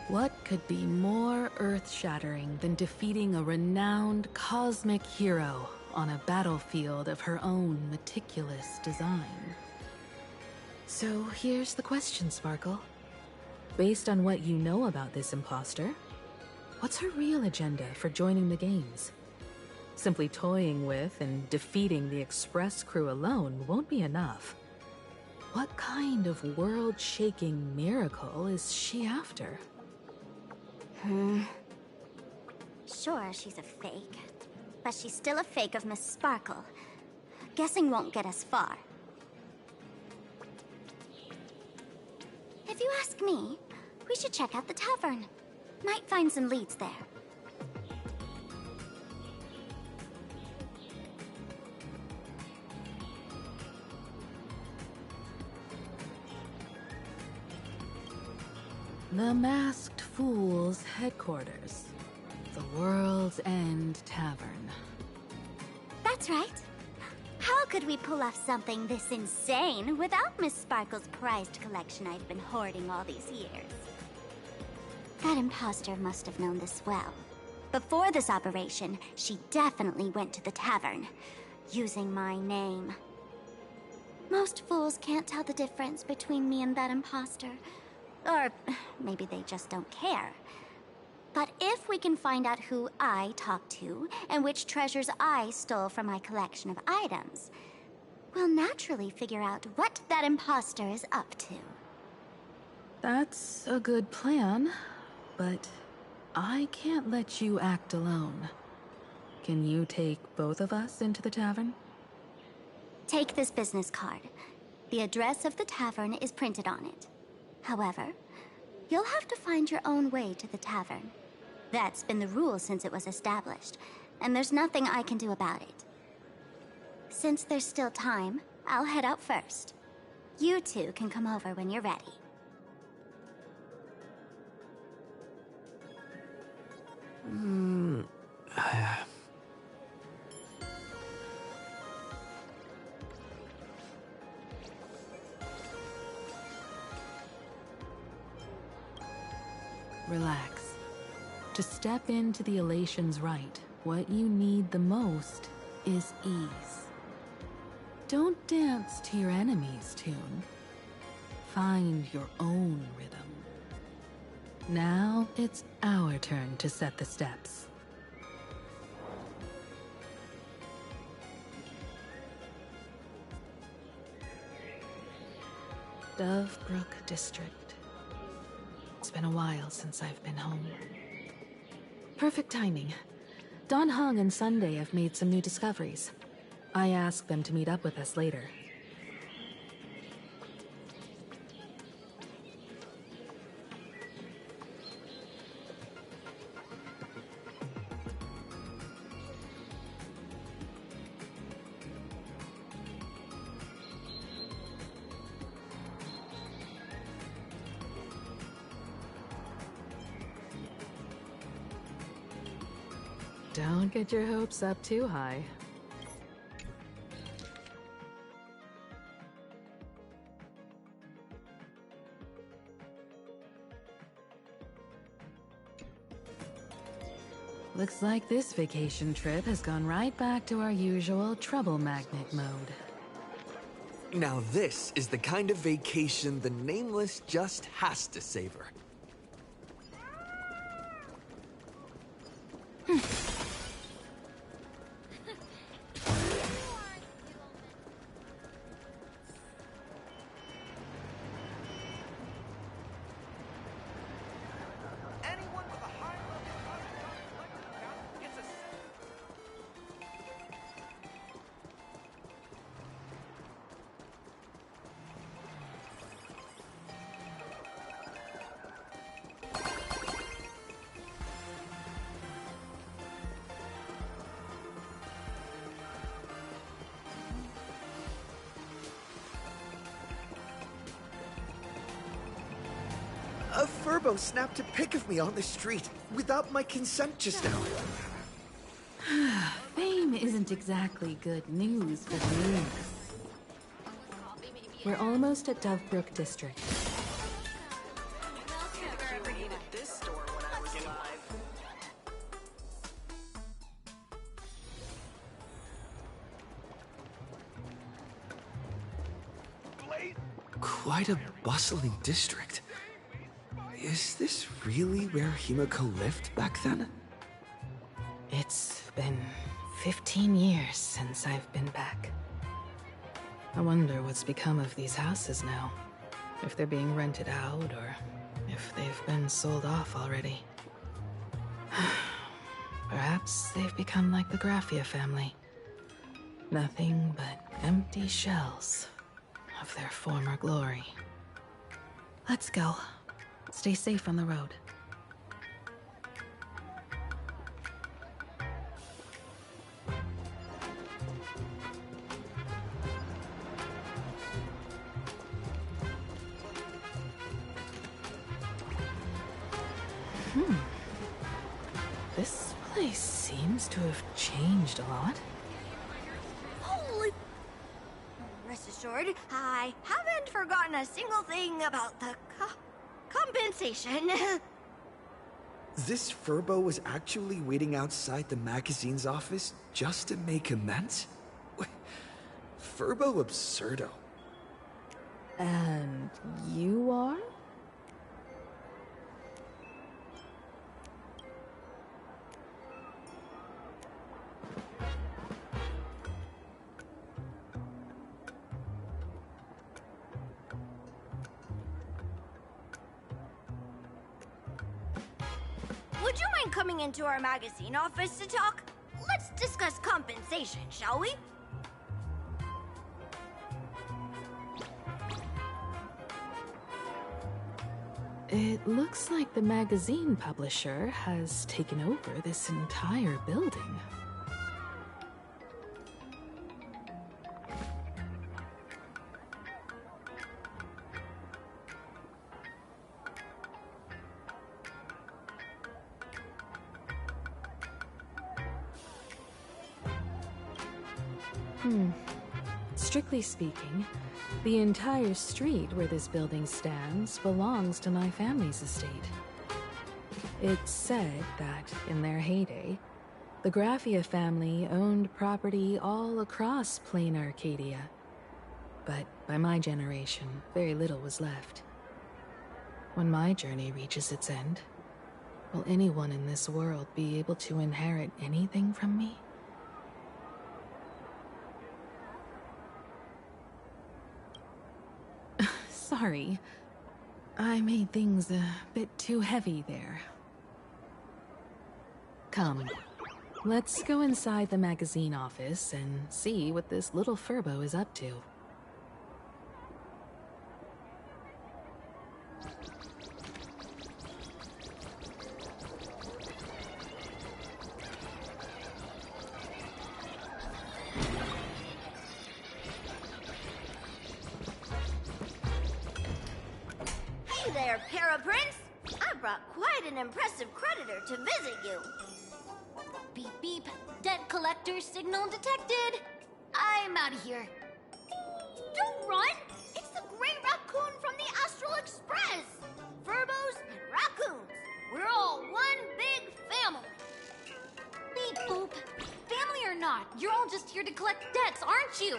What could be more earth-shattering than defeating a renowned cosmic hero on a battlefield of her own meticulous design? So here's the question, Sparkle. Based on what you know about this imposter, what's her real agenda for joining the games? Simply toying with and defeating the Express crew alone won't be enough. What kind of world-shaking miracle is she after? Sure, she's a fake. But she's still a fake of Miss Sparkle. Guessing won't get us far. If you ask me, we should check out the tavern. Might find some leads there. The Masked Fool's headquarters. The World's End Tavern. That's right. How could we pull off something this insane without Miss Sparkle's prized collection I've been hoarding all these years? That imposter must have known this well. Before this operation, she definitely went to the tavern, using my name. Most fools can't tell the difference between me and that imposter. Or maybe they just don't care. But if we can find out who I talked to and which treasures I stole from my collection of items, we'll naturally figure out what that imposter is up to. That's a good plan, but I can't let you act alone. Can you take both of us into the tavern? Take this business card. The address of the tavern is printed on it. However, you'll have to find your own way to the tavern. That's been the rule since it was established, and there's nothing I can do about it. Since there's still time, I'll head out first. You two can come over when you're ready. Relax. To step into the Elation's right, what you need the most is ease. Don't dance to your enemy's tune. Find your own rhythm. Now it's our turn to set the steps. Dovebrook District. It's been a while since I've been home. Perfect timing. Don Hung and Sunday have made some new discoveries. I asked them to meet up with us later. Don't get your hopes up too high. Looks like this vacation trip has gone right back to our usual trouble magnet mode. Now this is the kind of vacation the Nameless just has to savor. A Furbo snapped a pic of me on the street without my consent just now. Fame isn't exactly good news for the Nameless. We're almost at Dovebrook District. Quite a bustling district. Is this really where Himiko lived back then? It's been 15 years since I've been back. I wonder what's become of these houses now. If they're being rented out, or if they've been sold off already. Perhaps they've become like the Graffia family. Nothing but empty shells of their former glory. Let's go. Stay safe on the road. This place seems to have changed a lot. Holy... Rest assured, I haven't forgotten a single thing about the compensation. This Furbo was actually waiting outside the magazine's office just to make amends? Furbo absurdo. And you are? Would you mind coming into our magazine office to talk? Let's discuss compensation, shall we? It looks like the magazine publisher has taken over this entire building. Strictly speaking, the entire street where this building stands belongs to my family's estate. It's said that, in their heyday, the Graffia family owned property all across plain Arcadia. But by my generation, very little was left. When my journey reaches its end, will anyone in this world be able to inherit anything from me? Sorry. I made things a bit too heavy there. Come, let's go inside the magazine office and see what this little Furbo is up to. Hey there, Paraprince! I brought quite an impressive creditor to visit you. Beep beep. Debt collector signal detected. I'm out of here. Don't run! It's the Gray Raccoon from the Astral Express! Furbos and raccoons. We're all one big family. Beep boop. Family or not, you're all just here to collect debts, aren't you?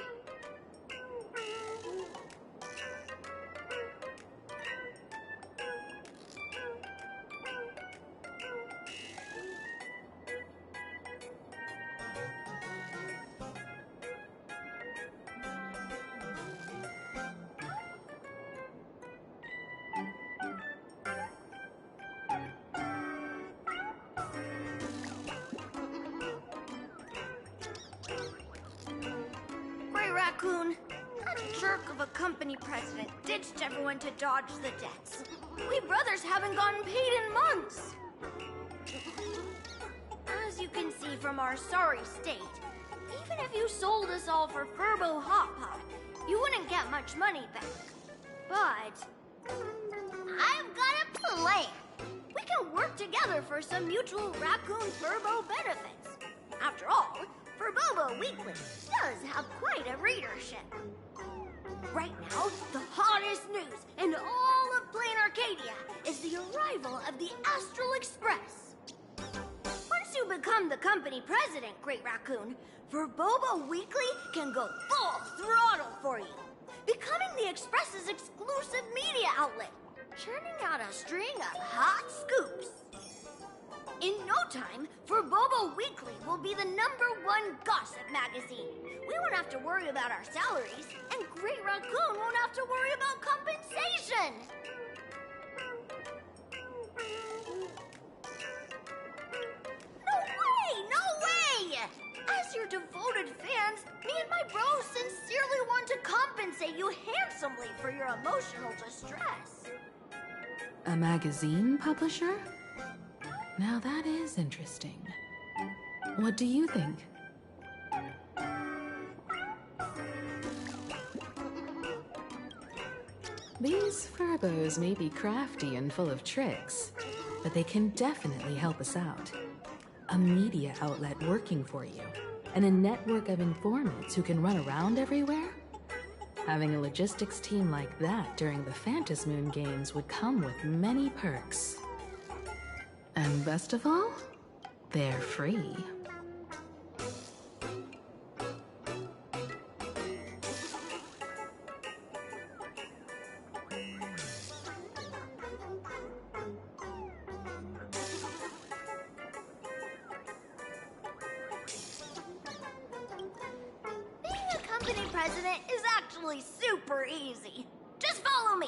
Raccoon. That jerk of a company president ditched everyone to dodge the debts. We brothers haven't gotten paid in months. As you can see from our sorry state, even if you sold us all for Furbo Hot Pot, you wouldn't get much money back. But I've got a plan. We can work together for some mutual Raccoon Furbo benefits. After all, Furbobo Weekly does have quite a readership. Right now, the hottest news in all of Plain Arcadia is the arrival of the Astral Express. Once you become the company president, Great Raccoon, Furbobo Weekly can go full throttle for you, becoming the Express's exclusive media outlet, churning out a string of hot scoops. In no time, Furbobo Weekly will be the #1 gossip magazine. We won't have to worry about our salaries, and Great Raccoon won't have to worry about compensation. No way! As your devoted fans, me and my bros sincerely want to compensate you handsomely for your emotional distress. A magazine publisher? Now that is interesting. What do you think? These Furbos may be crafty and full of tricks, but they can definitely help us out. A media outlet working for you, and a network of informants who can run around everywhere? Having a logistics team like that during the Phantasmoon Games would come with many perks. And best of all, they're free. Being a company president is actually super easy. Just follow me.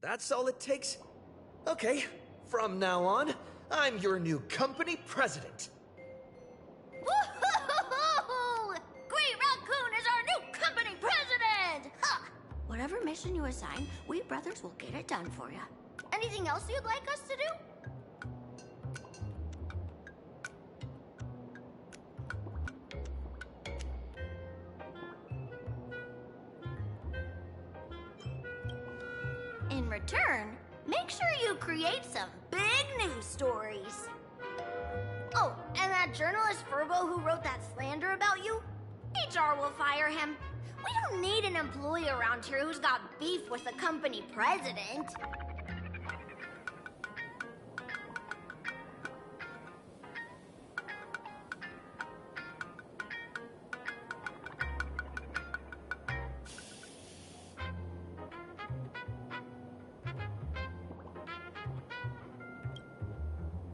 That's all it takes? Okay, from now on, I'm your new company president. Woohoo! Great Raccoon is our new company president! Ha! Whatever mission you assign, we brothers will get it done for you. Anything else you'd like us to do? In return, make sure you create some big news stories. Oh, and that journalist Furbo who wrote that slander about you? HR will fire him. We don't need an employee around here who's got beef with the company president.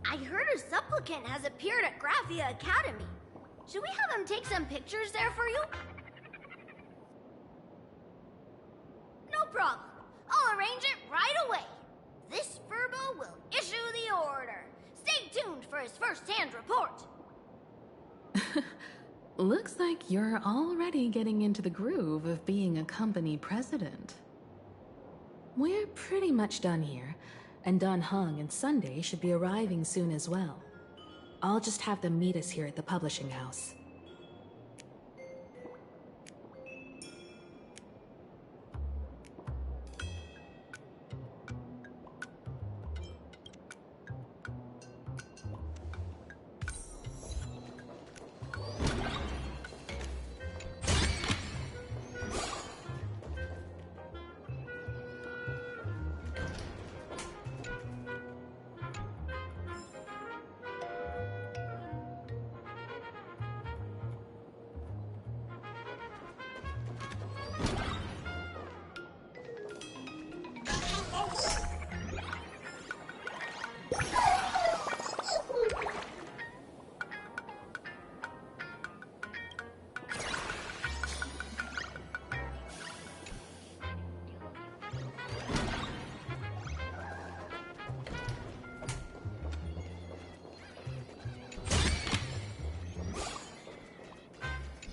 I heard a supplicant has appeared at Graphia Academy. Should we have him take some pictures there for you? No problem. I'll arrange it right away. This Furbo will issue the order. Stay tuned for his first-hand report. Looks like you're already getting into the groove of being a company president. We're pretty much done here, and Dan Heng and Sunday should be arriving soon as well. I'll just have them meet us here at the publishing house.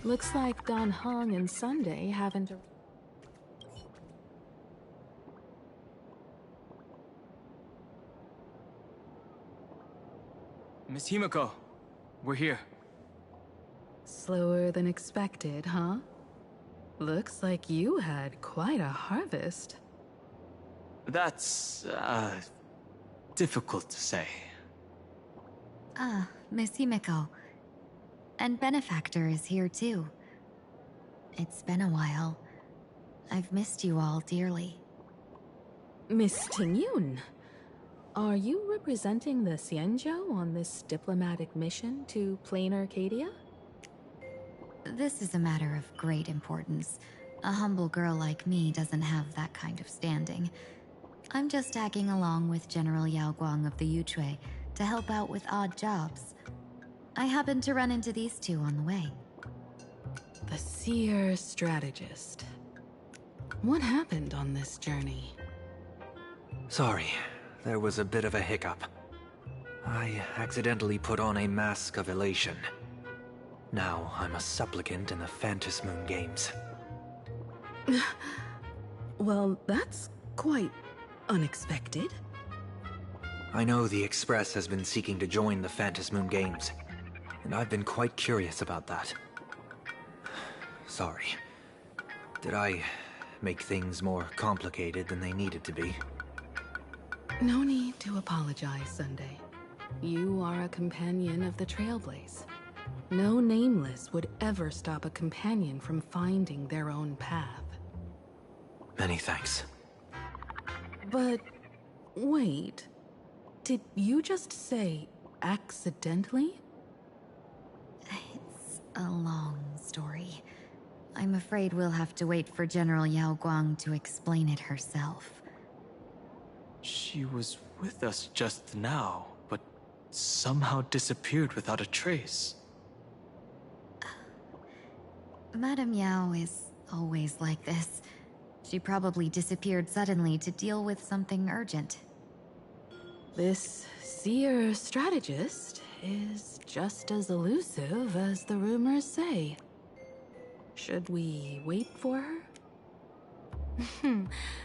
Looks like Dan Heng and Sunday haven't... Miss Himiko, we're here. Slower than expected, huh? Looks like you had quite a harvest. That's, difficult to say. Ah, Miss Himiko. And Benefactor is here too. It's been a while. I've missed you all dearly. Miss Tingyun, are you representing the Xianzhou on this diplomatic mission to Plain Arcadia? This is a matter of great importance. A humble girl like me doesn't have that kind of standing. I'm just tagging along with General Yao Guang of the Yuchui to help out with odd jobs. I happened to run into these two on the way. The seer strategist. What happened on this journey? Sorry, there was a bit of a hiccup. I accidentally put on a mask of elation. Now I'm a supplicant in the Phantasmoon Games. Well, that's quite unexpected. I know the Express has been seeking to join the Phantasmoon Games, and I've been quite curious about that. Sorry. Did I make things more complicated than they needed to be? No need to apologize, Sunday. You are a companion of the Trailblaze. No Nameless would ever stop a companion from finding their own path. Many thanks. But wait, did you just say accidentally? It's a long story. I'm afraid we'll have to wait for General Yao Guang to explain it herself. She was with us just now, but somehow disappeared without a trace. Madame Yao is always like this. She probably disappeared suddenly to deal with something urgent. This seer strategist is just as elusive as the rumors say. Should we wait for her?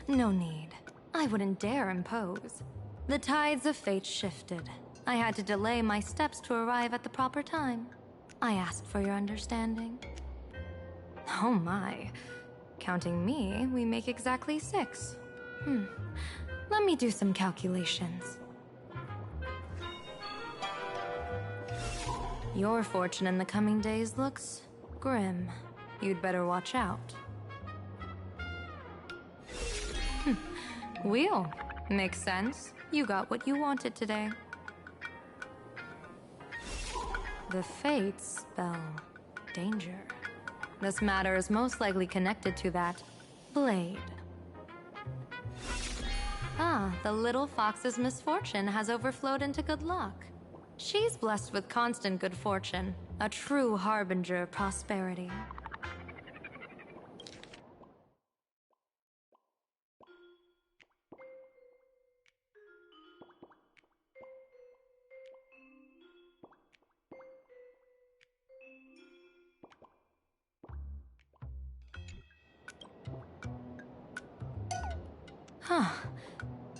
No need. I wouldn't dare impose. The tides of fate shifted. I had to delay my steps to arrive at the proper time. I asked for your understanding. Oh my. Counting me, we make exactly 6. Let me do some calculations. Your fortune in the coming days looks grim. You'd better watch out. Wheel. Makes sense. You got what you wanted today. The fates spell danger. This matter is most likely connected to that blade. The little fox's misfortune has overflowed into good luck. She's blessed with constant good fortune, a true harbinger of prosperity.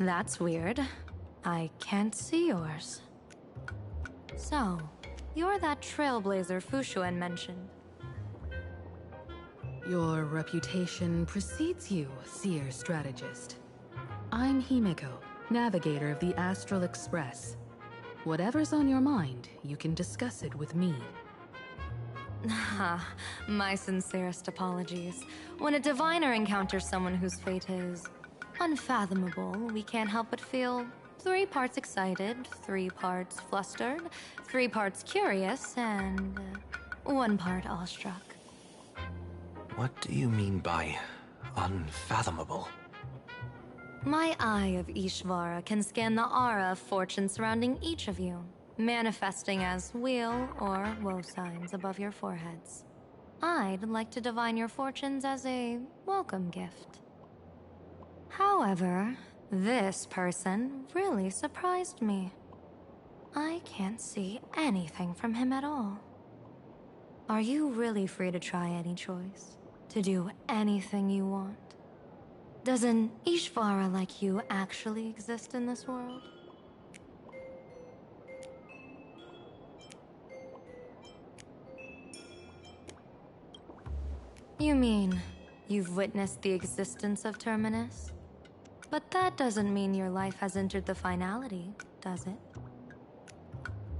That's weird. I can't see yours. So, you're that trailblazer Fushuen mentioned. Your reputation precedes you, seer strategist. I'm Himiko, navigator of the Astral Express. Whatever's on your mind, you can discuss it with me. My sincerest apologies. When a diviner encounters someone whose fate is unfathomable, we can't help but feel 3 parts excited, 3 parts flustered, 3 parts curious, and 1 part awestruck. What do you mean by unfathomable? My eye of Ishvara can scan the aura of fortune surrounding each of you, manifesting as weal or woe signs above your foreheads. I'd like to divine your fortunes as a welcome gift. However, this person really surprised me. I can't see anything from him at all. Are you really free to try any choice? To do anything you want? Does an Ishvara like you actually exist in this world? You mean you've witnessed the existence of Terminus? But that doesn't mean your life has entered the finality, does it?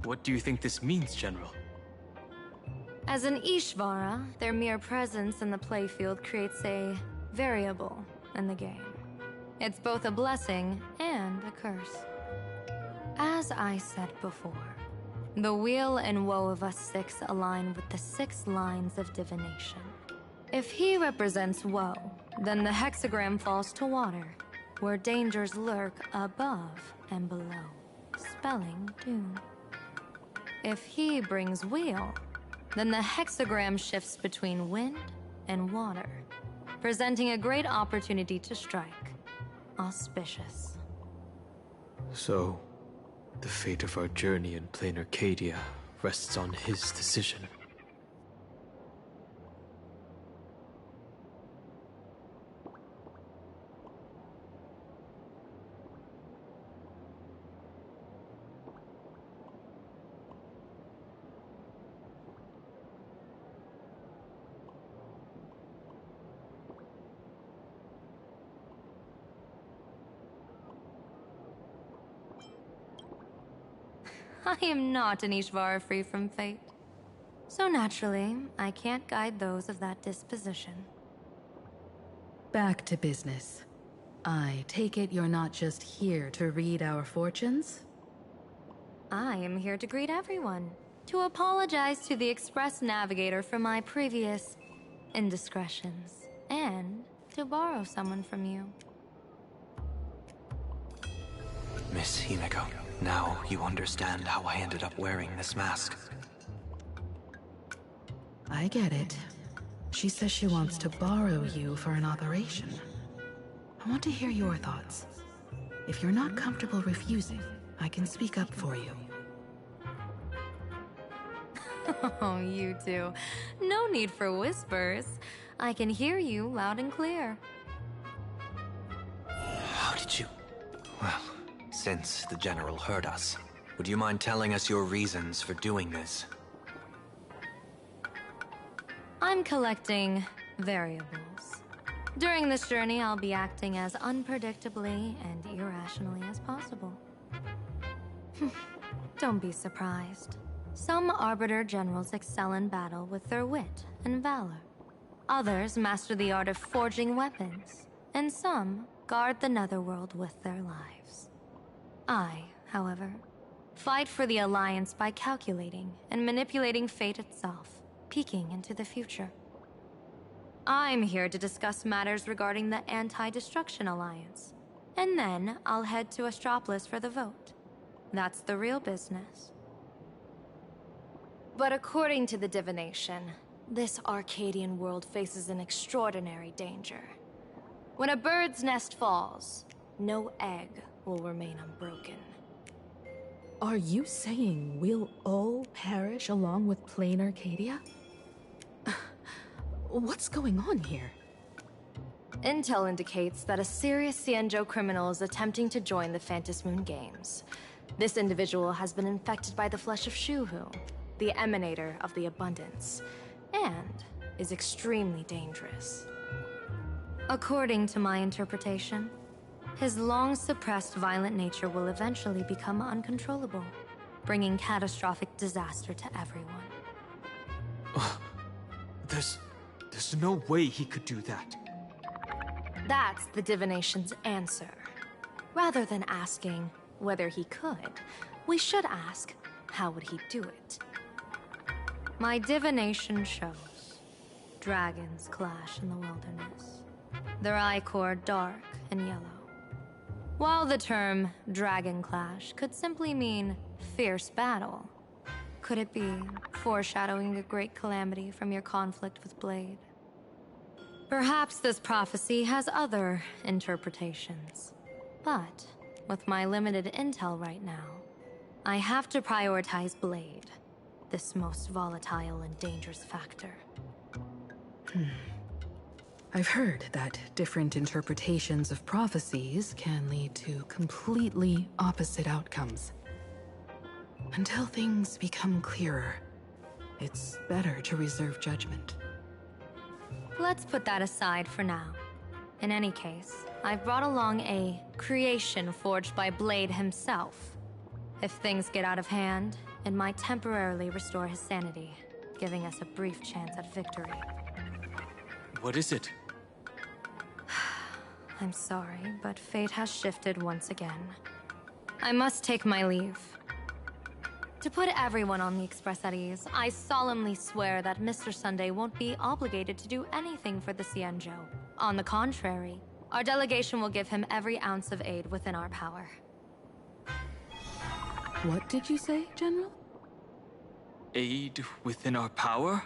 What do you think this means, General? As an Ishvara, their mere presence in the playfield creates a variable in the game. It's both a blessing and a curse. As I said before, the weal and woe of us 6 align with the 6 lines of divination. If he represents woe, then the hexagram falls to water, where dangers lurk above and below, spelling doom. if he brings wheel, then the hexagram shifts between wind and water, presenting a great opportunity to strike. Auspicious. So, the fate of our journey in plain Arcadia rests on his decision. I am not an Ishvara free from fate. So naturally, I can't guide those of that disposition. Back to business. I take it you're not just here to read our fortunes? I am here to greet everyone, to apologize to the Express Navigator for my previous indiscretions, and to borrow someone from you. Miss Himeko, now you understand how I ended up wearing this mask. I get it. She says she wants to borrow you for an operation. I want to hear your thoughts. If you're not comfortable refusing, I can speak up for you. Oh, you two. No need for whispers. I can hear you loud and clear. How did you... Well, since the General heard us, would you mind telling us your reasons for doing this? I'm collecting variables. During this journey, I'll be acting as unpredictably and irrationally as possible. Don't be surprised. Some Arbiter Generals excel in battle with their wit and valor. Others master the art of forging weapons, and some guard the netherworld with their lives. I, however, fight for the Alliance by calculating and manipulating fate itself, peeking into the future. I'm here to discuss matters regarding the Anti-Destruction Alliance, and then I'll head to Astropolis for the vote. That's the real business. But according to the divination, this Arcadian world faces an extraordinary danger. When a bird's nest falls, no egg will remain unbroken. Are you saying we'll all perish along with plain Arcadia? What's going on here? Intel indicates that a serious Xianzhou criminal is attempting to join the Phantom Moon Games. This individual has been infected by the flesh of Shuhu, the emanator of the abundance, and is extremely dangerous. According to my interpretation, his long-suppressed violent nature will eventually become uncontrollable, bringing catastrophic disaster to everyone. There's no way he could do that. That's the divination's answer. Rather than asking whether he could, we should ask, how would he do it? My divination shows dragons clash in the wilderness, their ichor dark and yellow. While the term dragon clash could simply mean fierce battle, could it be foreshadowing a great calamity from your conflict with Blade? Perhaps this prophecy has other interpretations, but with my limited intel right now, I have to prioritize Blade, this most volatile and dangerous factor. I've heard that different interpretations of prophecies can lead to completely opposite outcomes. Until things become clearer, it's better to reserve judgment. Let's put that aside for now. In any case, I've brought along a creation forged by Blade himself. If things get out of hand, it might temporarily restore his sanity, giving us a brief chance at victory. What is it? I'm sorry, but fate has shifted once again. I must take my leave. To put everyone on the Express at ease, I solemnly swear that Mr. Sunday won't be obligated to do anything for the Xianzhou. On the contrary, our delegation will give him every ounce of aid within our power. What did you say, General? aid within our power?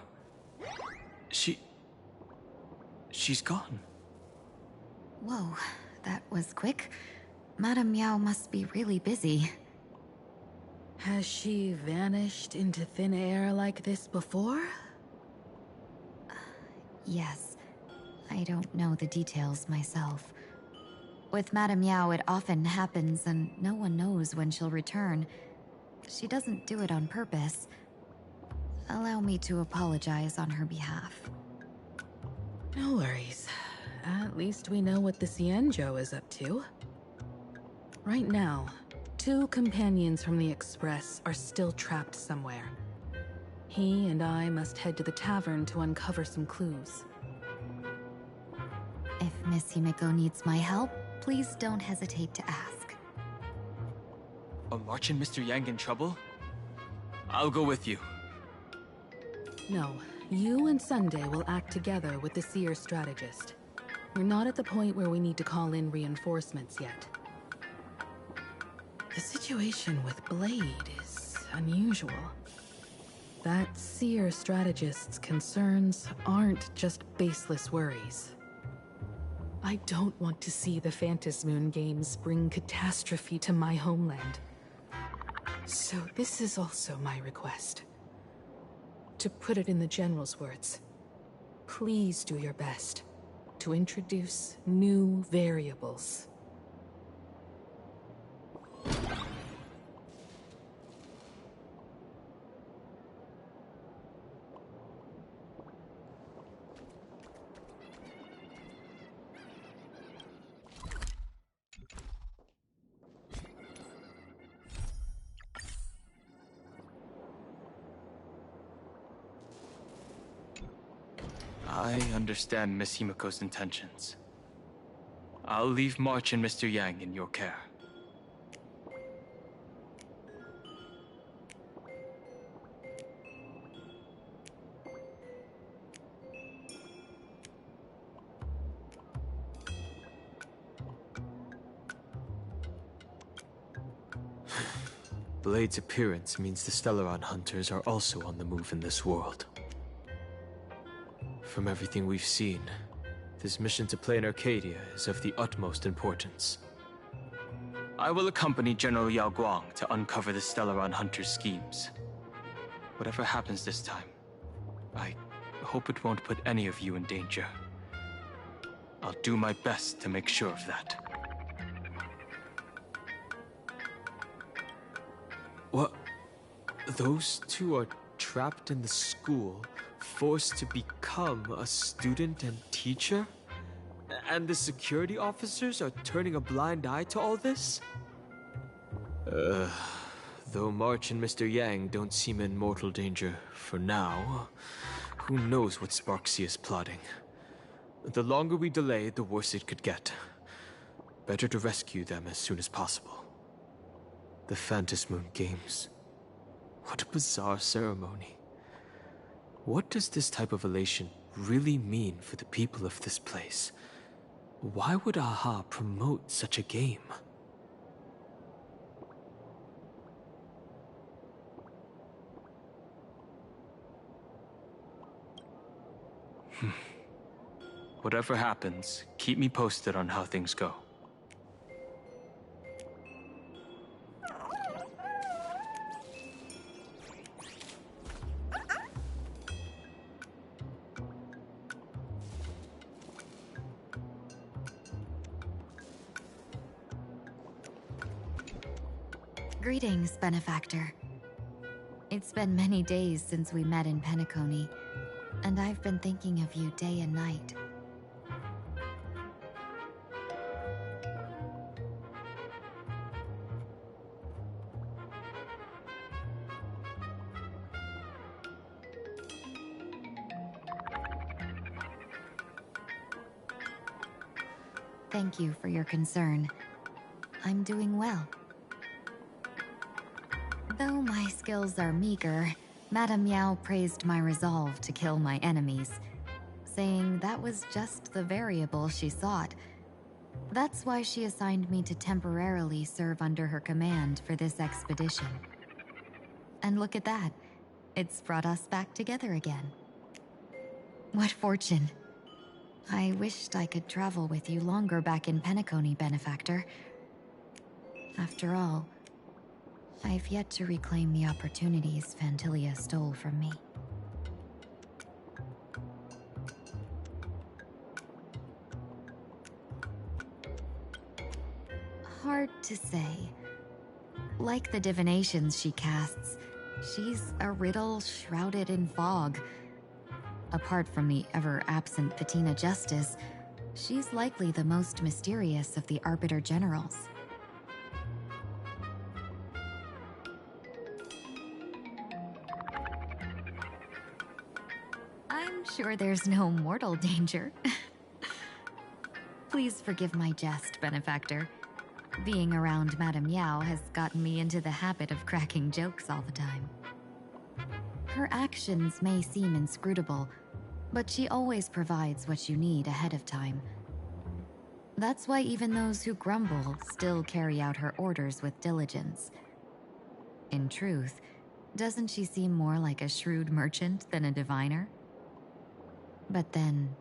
She's gone. Whoa, that was quick. Madame Yao must be really busy. Has she vanished into thin air like this before? Yes. I don't know the details myself. With Madame Yao, it often happens and no one knows when she'll return. She doesn't do it on purpose. Allow me to apologize on her behalf. No worries. At least we know what the Xianzhou is up to. Right now, 2 companions from the Express are still trapped somewhere. He and I must head to the tavern to uncover some clues. If Miss Himeko needs my help, please don't hesitate to ask. Are March and Mr. Yang in trouble? I'll go with you. No, you and Sunday will act together with the Seer strategist. We're not at the point where we need to call in reinforcements yet. The situation with Blade is unusual. That Seer strategist's concerns aren't just baseless worries. I don't want to see the Phantasmoon games bring catastrophe to my homeland. So this is also my request. To put it in the General's words, please do your best to introduce new variables. I understand Miss Himeko's intentions. I'll leave March and Mr. Yang in your care. Blade's appearance means the Stellaron hunters are also on the move in this world. From everything we've seen, this mission to Plain Arcadia is of the utmost importance. I will accompany General Yao Guang to uncover the Stellaron hunters' schemes. Whatever happens this time, I hope it won't put any of you in danger. I'll do my best to make sure of that. What? Those 2 are trapped in the school, forced to become a student and teacher? And the security officers are turning a blind eye to all this? Though March and Mr. Yang don't seem in mortal danger for now, who knows what Sparksy is plotting. The longer we delay, the worse it could get. Better to rescue them as soon as possible. The Phantasmoon games. What a bizarre ceremony. What does this type of elation really mean for the people of this place? Why would AHA promote such a game? Whatever happens, keep me posted on how things go. Greetings, benefactor. It's been many days since we met in Penacony, and I've been thinking of you day and night. Thank you for your concern. I'm doing well. Though my skills are meager, Madame Yao praised my resolve to kill my enemies, saying that was just the variable she sought. That's why she assigned me to temporarily serve under her command for this expedition. And look at that. It's brought us back together again. What fortune. I wished I could travel with you longer back in Penacony, Benefactor. After all, I've yet to reclaim the opportunities Phantilia stole from me. Hard to say. Like the divinations she casts, she's a riddle shrouded in fog. Apart from the ever-absent Patina Justice, she's likely the most mysterious of the Arbiter Generals. I'm sure there's no mortal danger. Please forgive my jest, Benefactor. Being around Madame Yao has gotten me into the habit of cracking jokes all the time. Her actions may seem inscrutable, but she always provides what you need ahead of time. That's why even those who grumble still carry out her orders with diligence. In truth, doesn't she seem more like a shrewd merchant than a diviner? But then,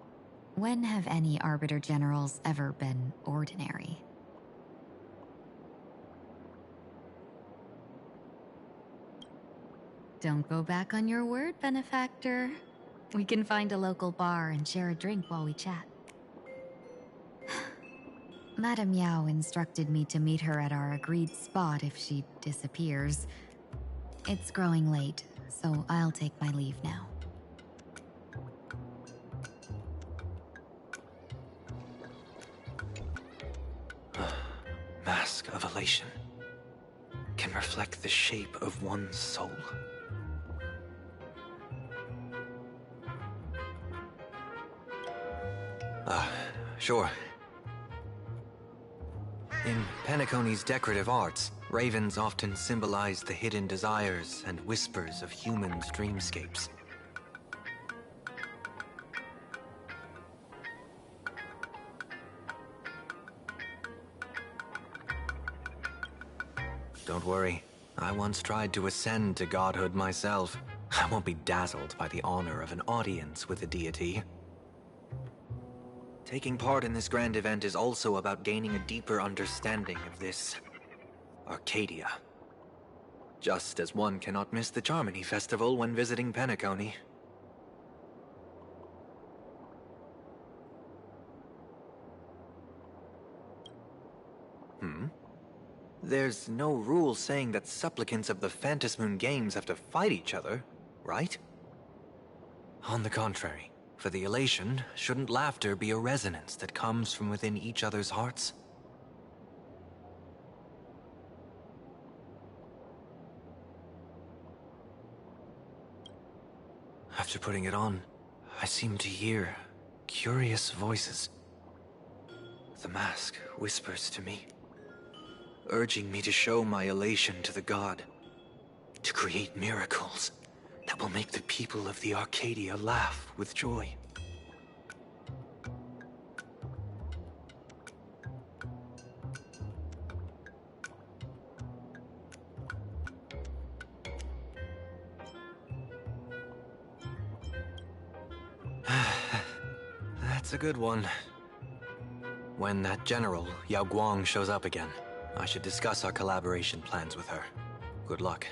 when have any Arbiter Generals ever been ordinary? Don't go back on your word, Benefactor. We can find a local bar and share a drink while we chat. Madame Yao instructed me to meet her at our agreed spot if she disappears. It's growing late, so I'll take my leave now. Mask of elation can reflect the shape of one's soul. Sure. In Penacony's decorative arts, ravens often symbolize the hidden desires and whispers of humans' dreamscapes. Don't worry, I once tried to ascend to godhood myself. I won't be dazzled by the honor of an audience with a deity. Taking part in this grand event is also about gaining a deeper understanding of this Arcadia. Just as one cannot miss the Charmony Festival when visiting Penacony. There's no rule saying that supplicants of the Phantasmoon Games have to fight each other, right? On the contrary. For the elation, shouldn't laughter be a resonance that comes from within each other's hearts? After putting it on, I seem to hear curious voices. The mask whispers to me, urging me to show my elation to the god, to create miracles that will make the people of the Arcadia laugh with joy. That's a good one. When that general, GUANG, shows up again, I should discuss our collaboration plans with her. Good luck.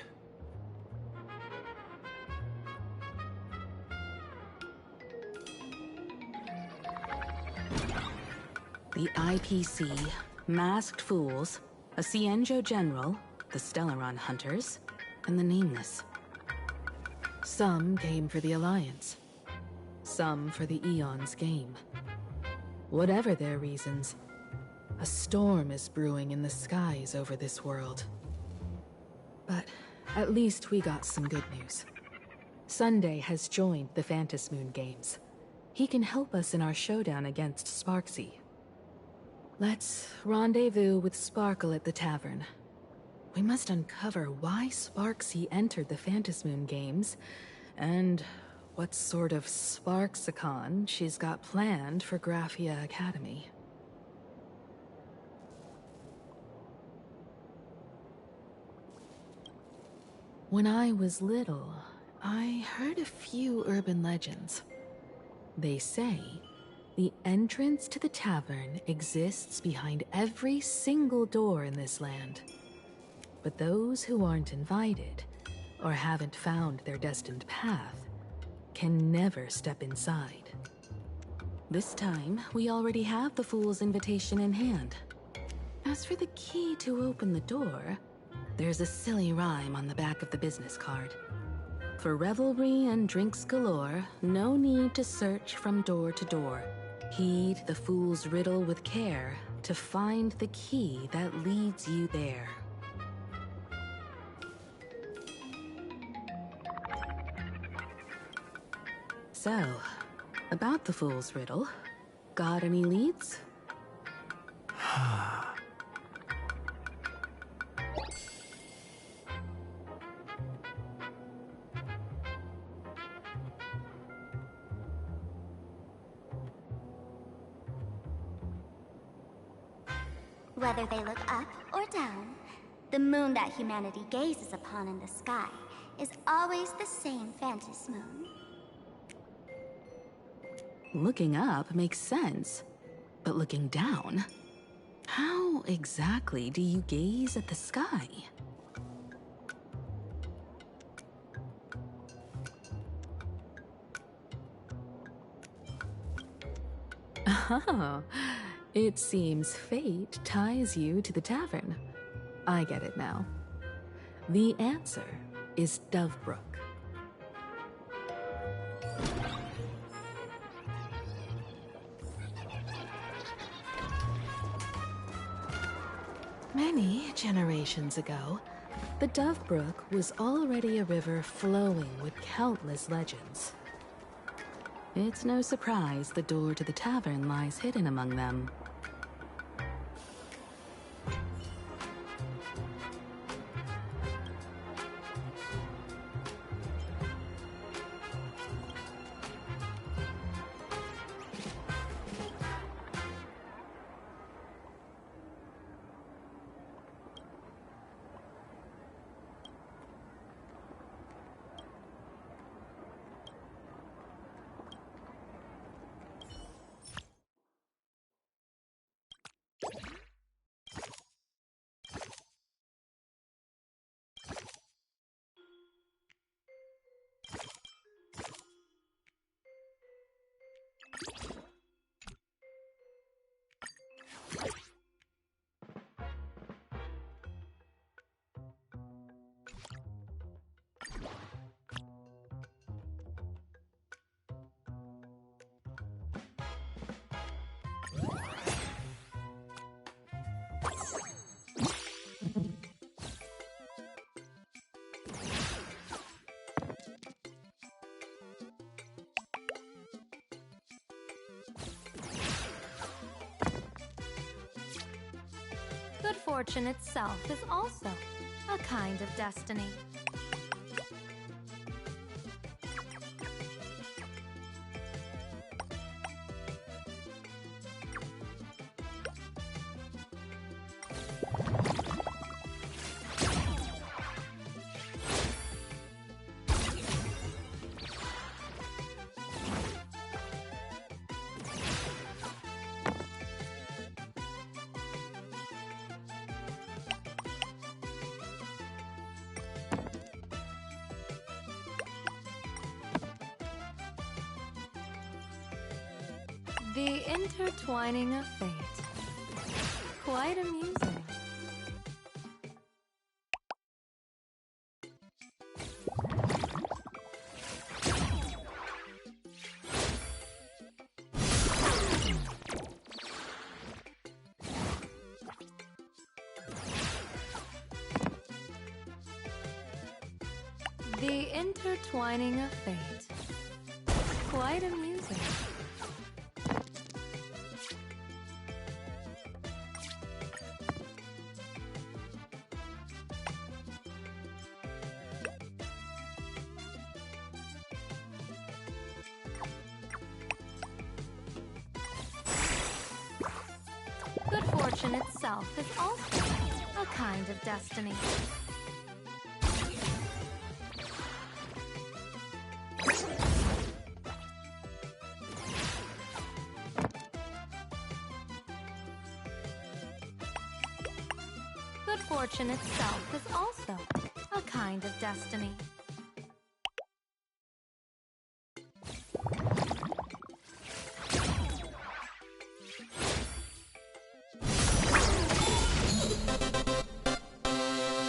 The IPC, Masked Fools, a Cienjo General, the Stellaron Hunters, and the Nameless. Some came for the Alliance. Some for the Eon's game. Whatever their reasons, a storm is brewing in the skies over this world. But at least we got some good news. Sunday has joined the Phantasmoon Games. He can help us in our showdown against Sparksy. Let's rendezvous with Sparkle at the tavern. We must uncover why Sparksy entered the Phantasmoon Games, and what sort of Sparksicon she's got planned for Graphia Academy. When I was little, I heard a few urban legends. They say the entrance to the tavern exists behind every single door in this land. But those who aren't invited, or haven't found their destined path, can never step inside. This time, we already have the Fool's invitation in hand. As for the key to open the door, there's a silly rhyme on the back of the business card. For revelry and drinks galore, no need to search from door to door. Heed the fool's riddle with care to find the key that leads you there. So, about the fool's riddle, got any leads? Whether they look up or down, the moon that humanity gazes upon in the sky is always the same Phantom moon. Looking up makes sense, but looking down? How exactly do you gaze at the sky? Oh, it seems fate ties you to the tavern. I get it now. The answer is Dovebrook. Many generations ago, the Dovebrook was already a river flowing with countless legends. It's no surprise the door to the tavern lies hidden among them. Good fortune itself is also a kind of destiny. The intertwining of fate. Quite amusing. The intertwining of fate. Quite amusing. Good fortune itself is also a kind of destiny. fortune itself is also a kind of destiny.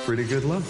Pretty good luck.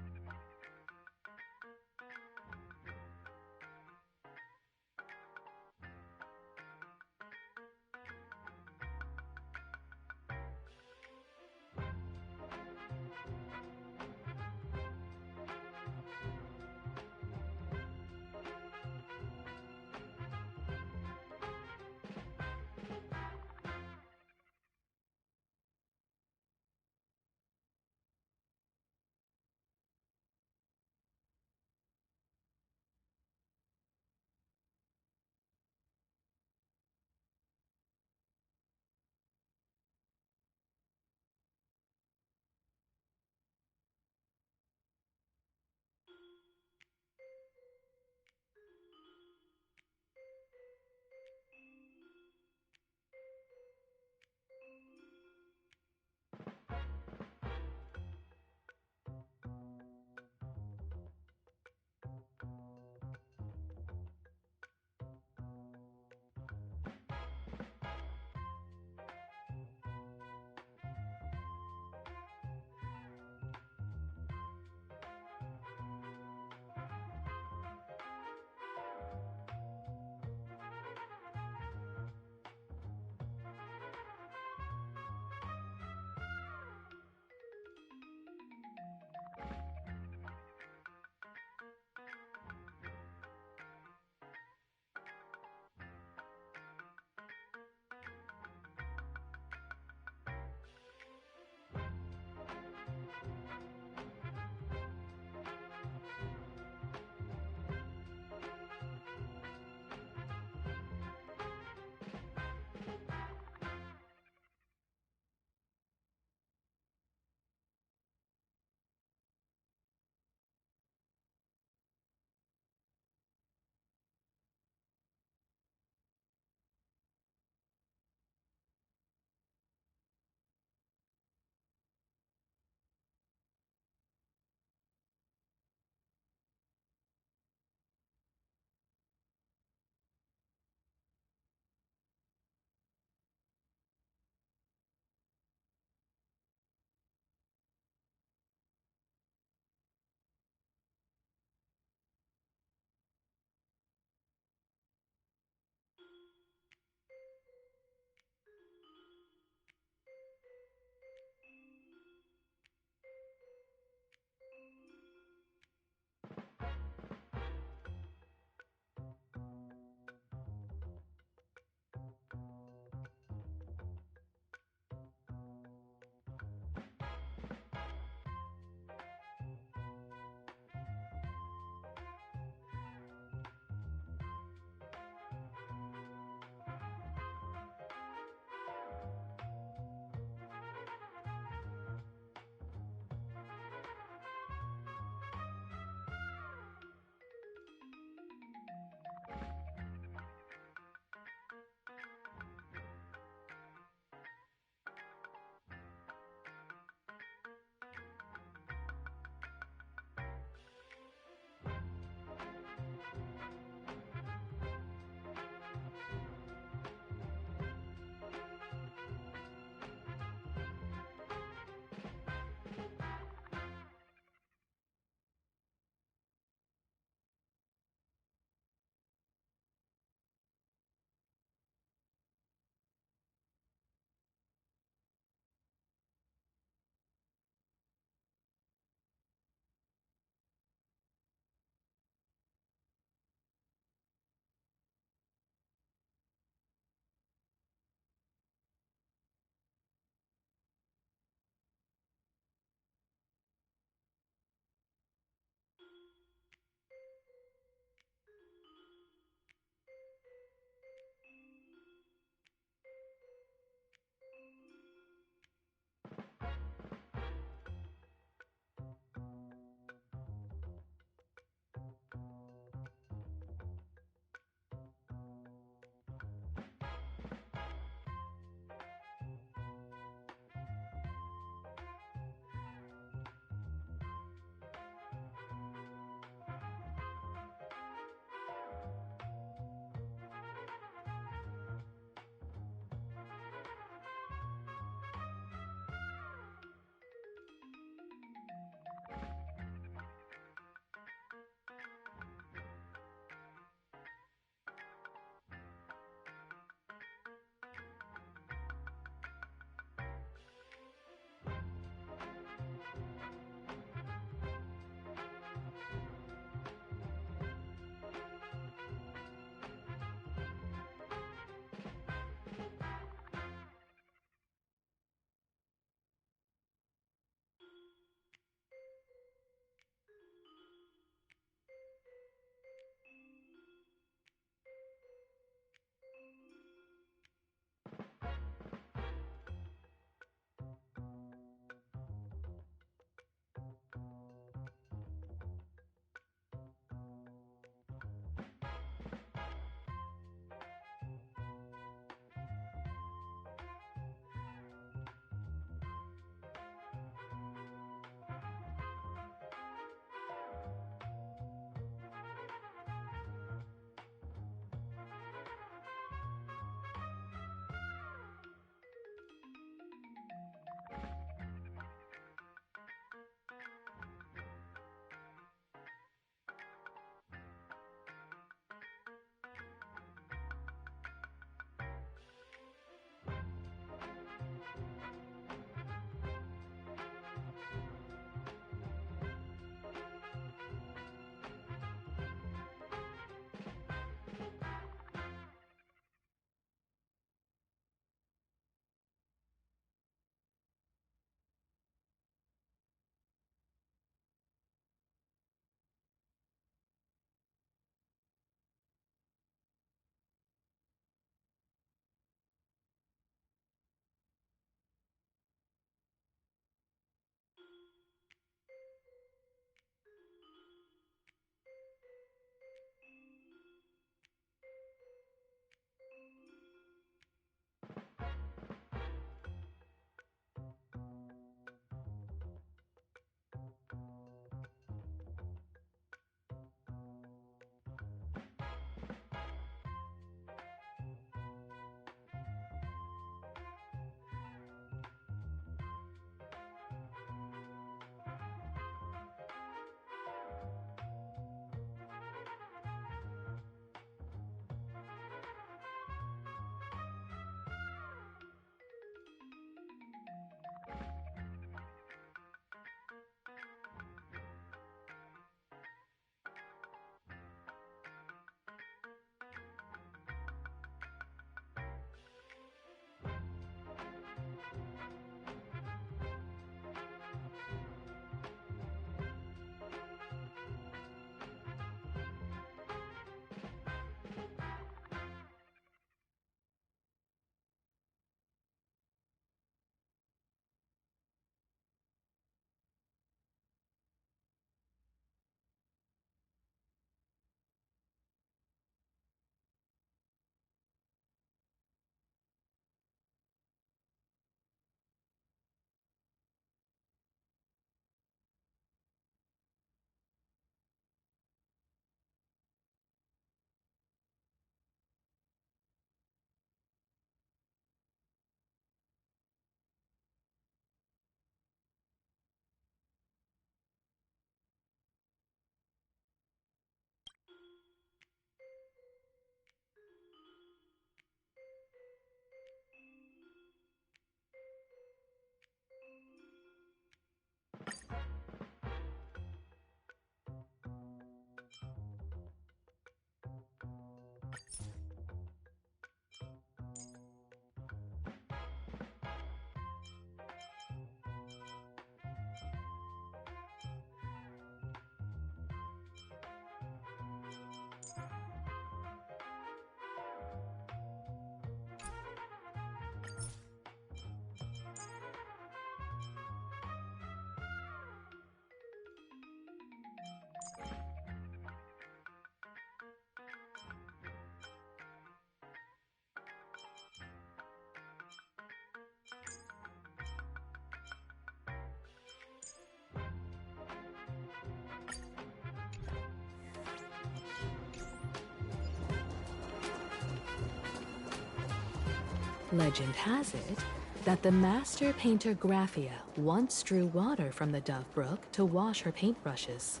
Legend has it that the master painter Graphia once drew water from the Dove Brook to wash her paintbrushes.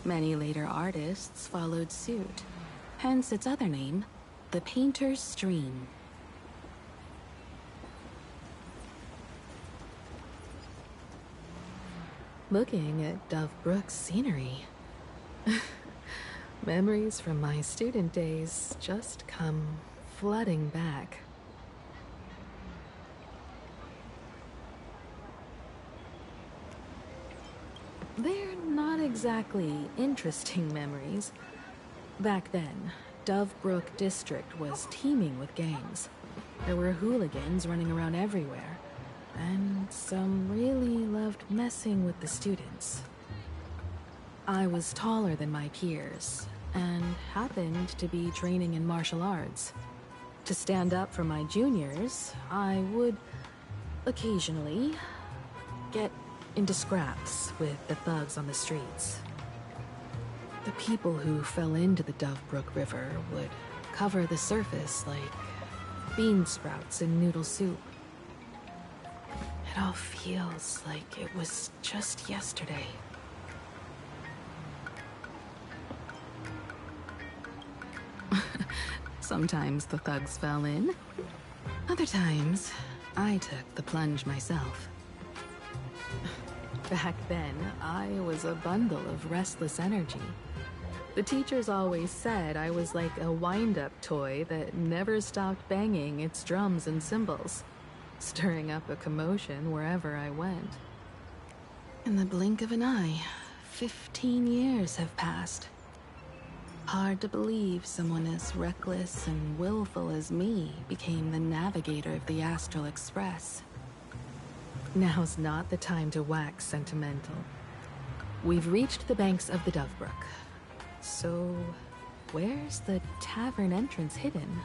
Many later artists followed suit, hence its other name, the Painter's Stream. Looking at Dove Brook's scenery, memories from my student days just come flooding back. They're not exactly interesting memories. Back then, Dove Brook District was teeming with gangs. There were hooligans running around everywhere, and some really loved messing with the students. I was taller than my peers, and happened to be training in martial arts. To stand up for my juniors, I would occasionally get into scraps with the thugs on the streets. The people who fell into the Dove Brook River would cover the surface like bean sprouts in noodle soup. It all feels like it was just yesterday. Sometimes the thugs fell in. Other times, I took the plunge myself. Back then, I was a bundle of restless energy. The teachers always said I was like a wind-up toy that never stopped banging its drums and cymbals, stirring up a commotion wherever I went. In the blink of an eye, 15 years have passed. Hard to believe someone as reckless and willful as me became the navigator of the Astral Express. Now's not the time to wax sentimental. We've reached the banks of the Dove Brook. So, where's the tavern entrance hidden?